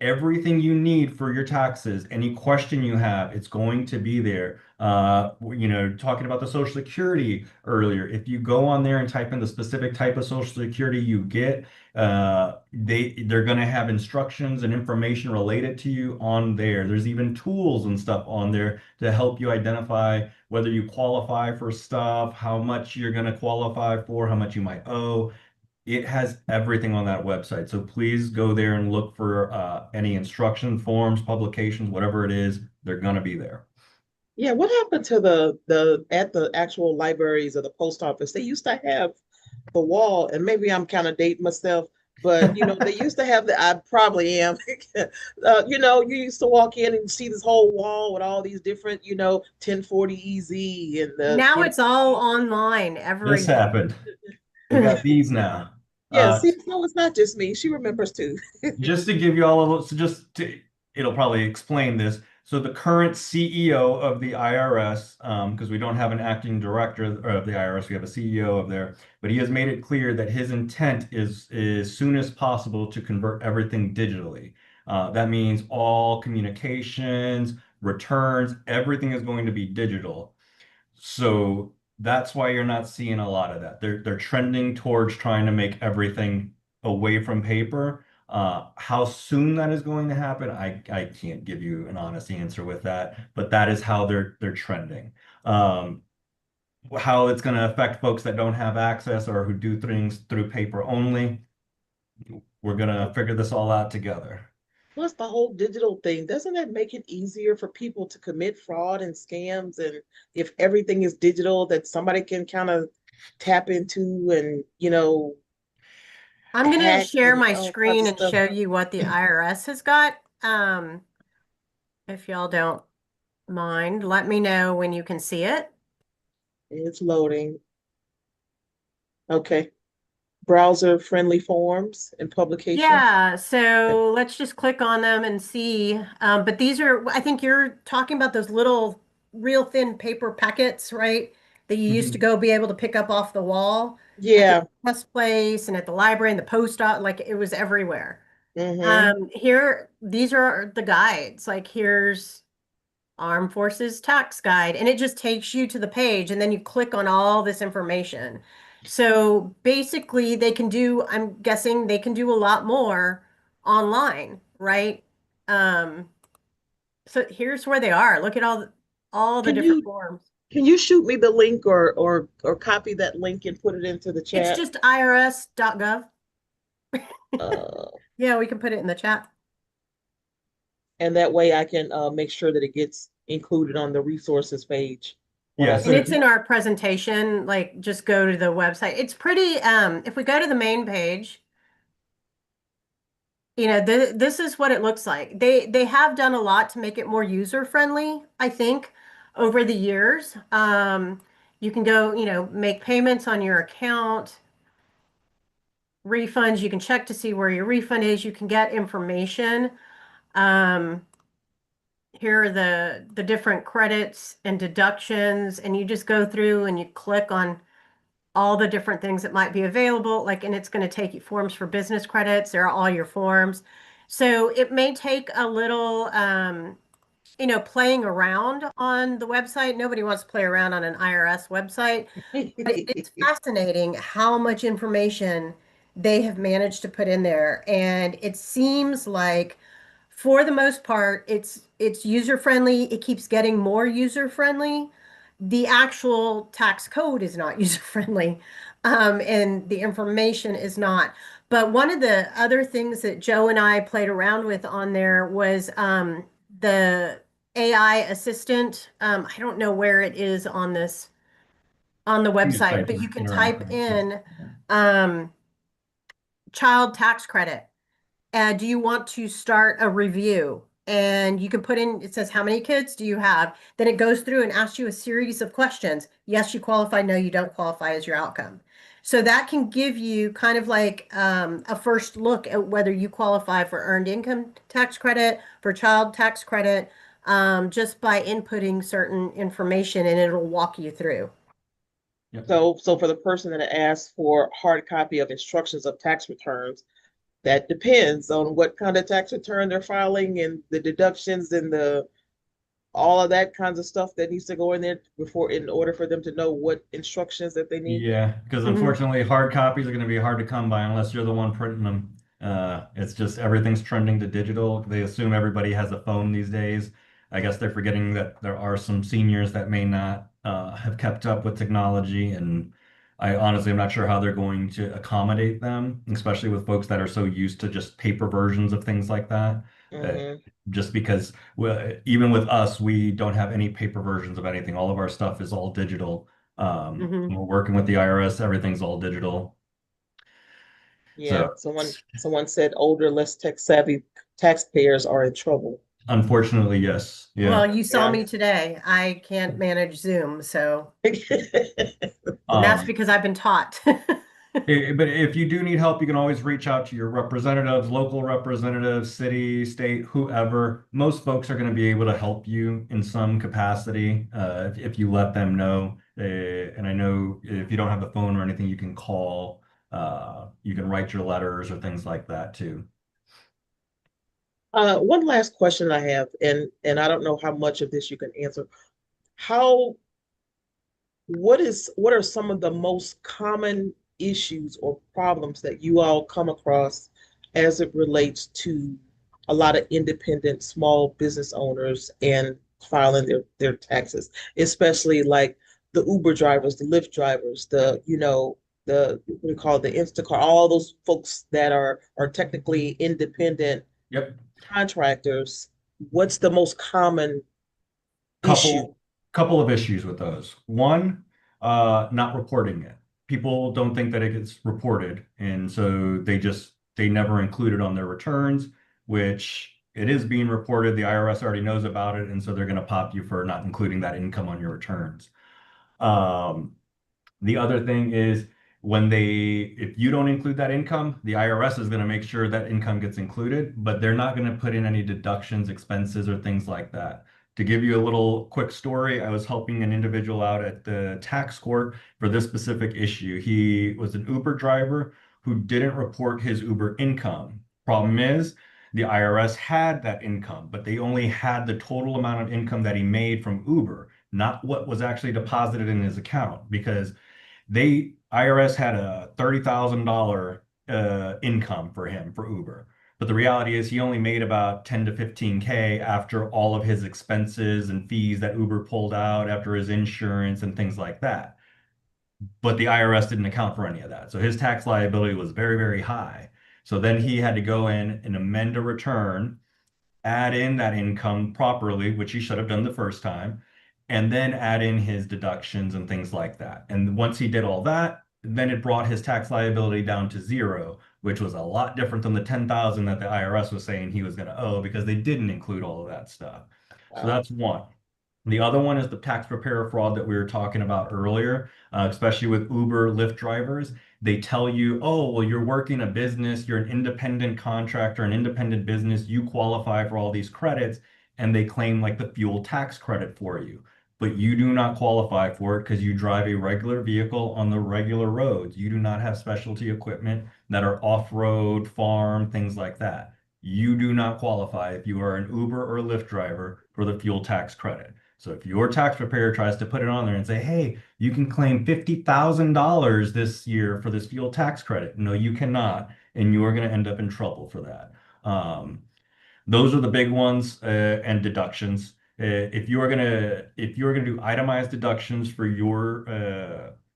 Everything you need for your taxes, any question you have, it's going to be there. Talking about the Social Security earlier, if you go on there and type in the specific type of Social Security you get, they're going to have instructions and information related to you on there. There's even tools and stuff on there to help you identify whether you qualify for stuff, how much you're going to qualify for, how much you might owe. It has everything on that website. So please go there and look for any instruction forms, publications, whatever it is, they're going to be there. Yeah, what happened to the at the actual libraries or the post office? They used to have the wall, and maybe I'm kind of dating myself, but they used to have I probably am. You used to walk in and see this whole wall with all these different, 1040 EZ and Now it's all online, This everything. happened. We got these now. yeah, Uh, see, no, it's not just me. She remembers too. just to give you all a little, it'll probably explain this. So the current CEO of the IRS, because we don't have an acting director of the IRS, we have a CEO of there, but he has made it clear that his intent is as soon as possible to convert everything digitally. That means all communications, returns, everything is going to be digital. So that's why you're not seeing a lot of that. They're trending towards trying to make everything away from paper. How soon that is going to happen, I can't give you an honest answer with that, but that is how they're trending. Um, how it's going to affect folks that don't have access or who do things through paper only, we're going to figure this all out together. Plus, the whole digital thing, doesn't that make it easier for people to commit fraud and scams? And if everything is digital, that somebody can kind of tap into and, I'm going to hack share and my all kinds screen of and stuff. show you what the IRS has got. If y'all don't mind, let me know when you can see it. It's loading. Okay. Browser friendly forms and publications. Yeah, Okay. so let's just click on them and see. But these are, I think you're talking about those little real thin paper packets, right? That you used to Mhm. go be able to pick up off the wall at the Yeah. express place and at the library and the post office, like it was everywhere. Mm-hmm. These are the guides. Like here's Armed Forces Tax Guide, and it just takes you to the page, and then you click on all this information. So basically, I'm guessing they can do a lot more online, right? Um, so here's where they are. Look at all the Can different you forms. can you shoot me the link or copy that link and put it into the It's chat? just irs.gov. Uh, Yeah, we can put it in the chat. and that way I can make sure that it gets included on the resources page when Yeah, I so And see it's it. in our presentation. Like, just go to the website. It's pretty, if we go to the main page, this is what it looks like. They have done a lot to make it more user friendly, I think, over the years. You can go, make payments on your account. refunds. You can check to see where your refund is. You can get information. Um, Here are the different credits and deductions, and you just go through and you click on all the different things that might be available, like, and it's going to take you forms for business credits. There are all your forms. So it may take a little, playing around on the website. Nobody wants to play around on an IRS website, but it's fascinating how much information they have managed to put in there. And it seems like for the most part, it's user friendly. It keeps getting more user friendly. The actual tax code is not user friendly, and the information is not. But one of the other things that Joe and I played around with on there was the AI assistant. I don't know where it is on this on the You just website, type but you in can type interaction. in um, child tax credit. Do you want to start a review? And you can put in, it says, how many kids do you have? Then it goes through and asks you a series of questions. Yes, you qualify. No, you don't qualify as your outcome. So that can give you kind of like a first look at whether you qualify for earned income tax credit, for child tax credit, just by inputting certain information, and it'll walk you through. Yep. So for the person that asks for hard copy of instructions of tax returns, that depends on what kind of tax return they're filing and the deductions and the all of that kinds of stuff that needs to go in there before in order for them to know what instructions that they need. Yeah, because Mhm. unfortunately, hard copies are going to be hard to come by unless you're the one printing them. It's just everything's trending to digital. They assume everybody has a phone these days. I guess they're forgetting that there are some seniors that may not have kept up with technology, and I honestly am not sure how they're going to accommodate them, especially with folks that are so used to just paper versions of things like that. Uh, Mm-hmm. just because, well, even with us, we don't have any paper versions of anything. All of our stuff is all digital. Mhm. We're working with the IRS, everything's all digital. Yeah, So someone said older, less tech savvy taxpayers are in trouble. unfortunately, yes. Yeah. Well, you saw Yeah. me today. I can't manage Zoom, so and that's Um, because I've been taught. but if you do need help, you can always reach out to your representatives, local representatives, city, state, whoever. Most folks are going to be able to help you in some capacity if you let them know. And I know if you don't have the phone or anything, you can call, you can write your letters or things like that too. One last question I have, and I don't know how much of this you can answer. How what are some of the most common issues or problems that you all come across as it relates to a lot of independent small business owners and filing their taxes, especially like the Uber drivers, the Lyft drivers, the what do you call it, the Instacart, all those folks that are technically independent Yep. contractors. What's the most common issue? Couple couple of issues with those. One, not reporting it. People don't think that it gets reported, and so they never include it on their returns, which it is being reported. The IRS already knows about it, and so they're going to pop you for not including that income on your returns. Um, the other thing is if you don't include that income, the IRS is going to make sure that income gets included, but they're not going to put in any deductions, expenses, or things like that. To give you a little quick story, I was helping an individual out at the tax court for this specific issue. He was an Uber driver who didn't report his Uber income. Problem is, the IRS had that income, but they only had the total amount of income that he made from Uber, not what was actually deposited in his account, because IRS had a $30,000 income for him for Uber. But the reality is he only made about 10 to 15K after all of his expenses and fees that Uber pulled out after his insurance and things like that. But the IRS didn't account for any of that. So his tax liability was very, very high. So then he had to go in and amend a return, add in that income properly, which he should have done the first time, and then add in his deductions and things like that. And once he did all that, then it brought his tax liability down to zero, which was a lot different than the 10,000 that the IRS was saying he was going to owe because they didn't include all of that stuff. So Wow. that's one. The other one is the tax preparer fraud that we were talking about earlier, especially with Uber, Lyft drivers. They tell you, oh, well, you're working a business, you're an independent contractor, an independent business, you qualify for all these credits, and they claim like the fuel tax credit for you. But you do not qualify for it because you drive a regular vehicle on the regular roads. You do not have specialty equipment that are off-road, farm, things like that. You do not qualify if you are an Uber or Lyft driver for the fuel tax credit. So if your tax preparer tries to put it on there and say, hey, you can claim $50,000 this year for this fuel tax credit. No, you cannot. And you are going to end up in trouble for that. Those are the big ones, and deductions. If you're gonna do itemized deductions for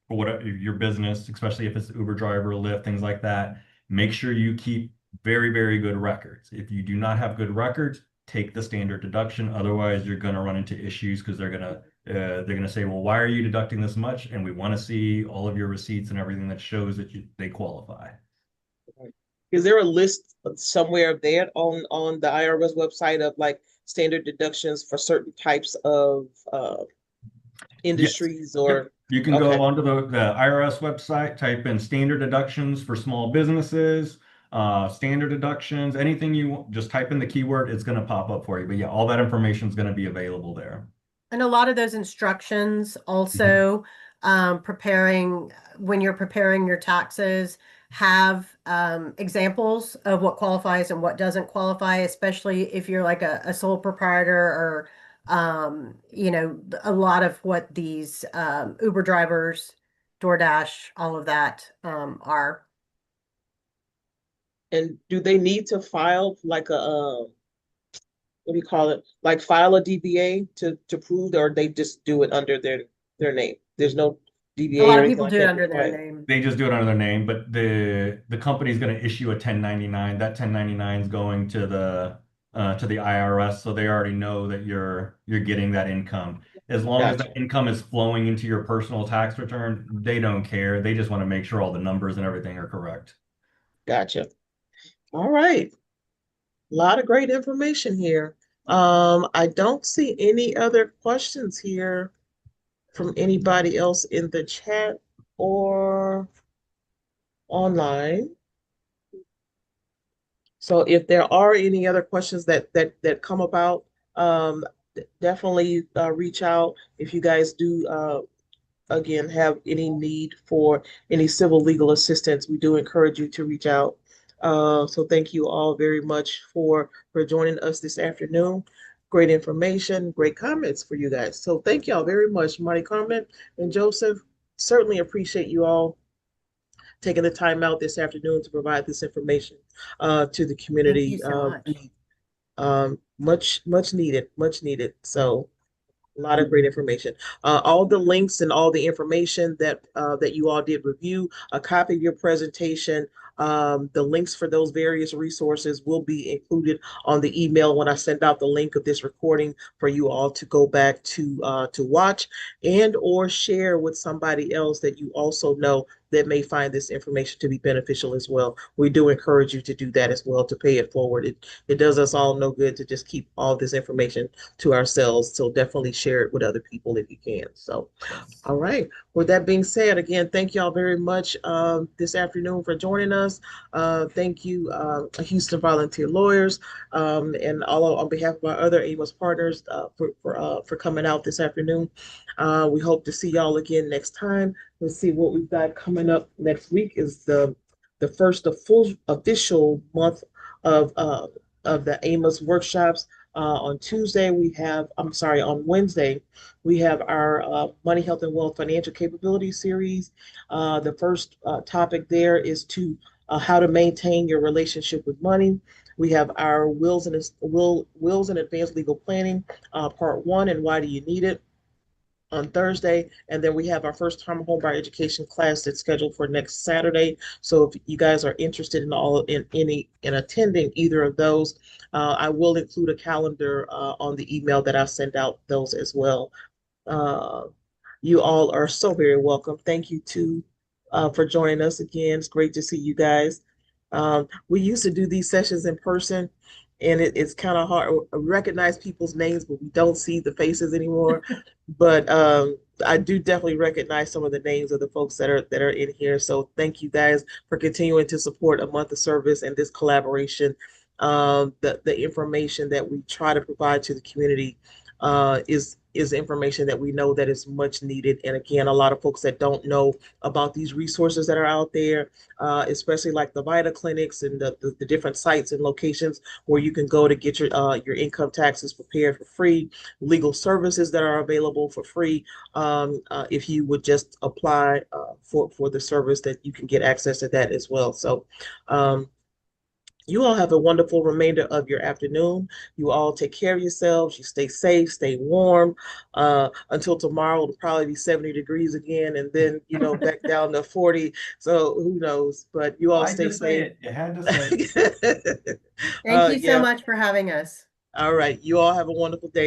for whatever your business, especially if it's Uber driver, Lyft, things like that, make sure you keep very, very good records. If you do not have good records, take the standard deduction. Otherwise, you're gonna run into issues because they're gonna say, well, why are you deducting this much? And we want to see all of your receipts and everything that shows that they qualify. Is there a list somewhere there on the IRS website of like standard deductions for certain types of Yes. industries or? You can Okay, go onto the IRS website, type in standard deductions for small businesses, standard deductions, anything you want, just type in the keyword, it's going to pop up for you. But yeah, all that information is going to be available there. And a lot of those instructions also, when you're preparing your taxes, have examples of what qualifies and what doesn't qualify, especially if you're like a sole proprietor or, a lot of what these Uber drivers, DoorDash, all of that are. and do they need to file like what do you call it? Like file a DBA to prove, or they just do it under their name? There's no A DBA lot or of anything people like do it that under their required? name. They just do it under their name, but the company is going to issue a 1099. That 1099 is going to the IRS, so they already know that you're getting that income. As long as that Gotcha, income is flowing into your personal tax return, they don't care. They just want to make sure all the numbers and everything are correct. gotcha. All right. A lot of great information here. I don't see any other questions here from anybody else in the chat or online. So if there are any other questions that come about, definitely reach out. If you guys do again have any need for any civil legal assistance, we do encourage you to reach out. So thank you all very much for joining us this afternoon. Great information, great comments for you guys. So thank y'all very much, Marty, Carmen, and Joseph. Certainly appreciate you all taking the time out this afternoon to provide this information to the Thank you community. so much. Much needed, much needed. So a lot of great information. All the links and all the information that you all did review, a copy of your presentation, the links for those various resources will be included on the email when I send out the link of this recording for you all to go back to watch and or share with somebody else that you also know that may find this information to be beneficial as well. We do encourage you to do that as well, to pay it forward. It does us all no good to just keep all this information to ourselves. So definitely share it with other people if you can. So, Yes. all right. With that being said, again, thank y'all very much this afternoon for joining us. Thank you, Houston Volunteer Lawyers, and on behalf of our other AMOS partners for coming out this afternoon. We hope to see y'all again next time. Let's see what we've got coming up next week is the first of full official month of the AMOS workshops. On Tuesday, on Wednesday, we have our Money, Health, and Wealth Financial Capability Series. The first topic there is how to maintain your relationship with money. We have our wills and advanced legal planning, part one, and why do you need it, on Thursday, and then we have our first time homebuyer education class that's scheduled for next Saturday. So if you guys are interested in attending either of those, I will include a calendar on the email that I send out those as well. You all are so very welcome. Thank you for joining us again. It's great to see you guys. We used to do these sessions in person, and it's kind of hard to recognize people's names, but we don't see the faces anymore. But I do definitely recognize some of the names of the folks that are in here. So thank you guys for continuing to support a month of service and this collaboration. The information that we try to provide to the community is information that we know that is much needed. And again, a lot of folks that don't know about these resources that are out there, especially like the VITA clinics and the different sites and locations where you can go to get your income taxes prepared for free, legal services that are available for free. If you would just apply for the service, that you can get access to that as well. So you all have a wonderful remainder of your afternoon. You all take care of yourselves. You stay safe, stay warm. Until tomorrow, it'll probably be 70 degrees again, and then, back down to 40. So who knows? But you all I stay just say safe. it. You had to say it. Thank you so Yeah. much for having us. All right. You all have a wonderful day.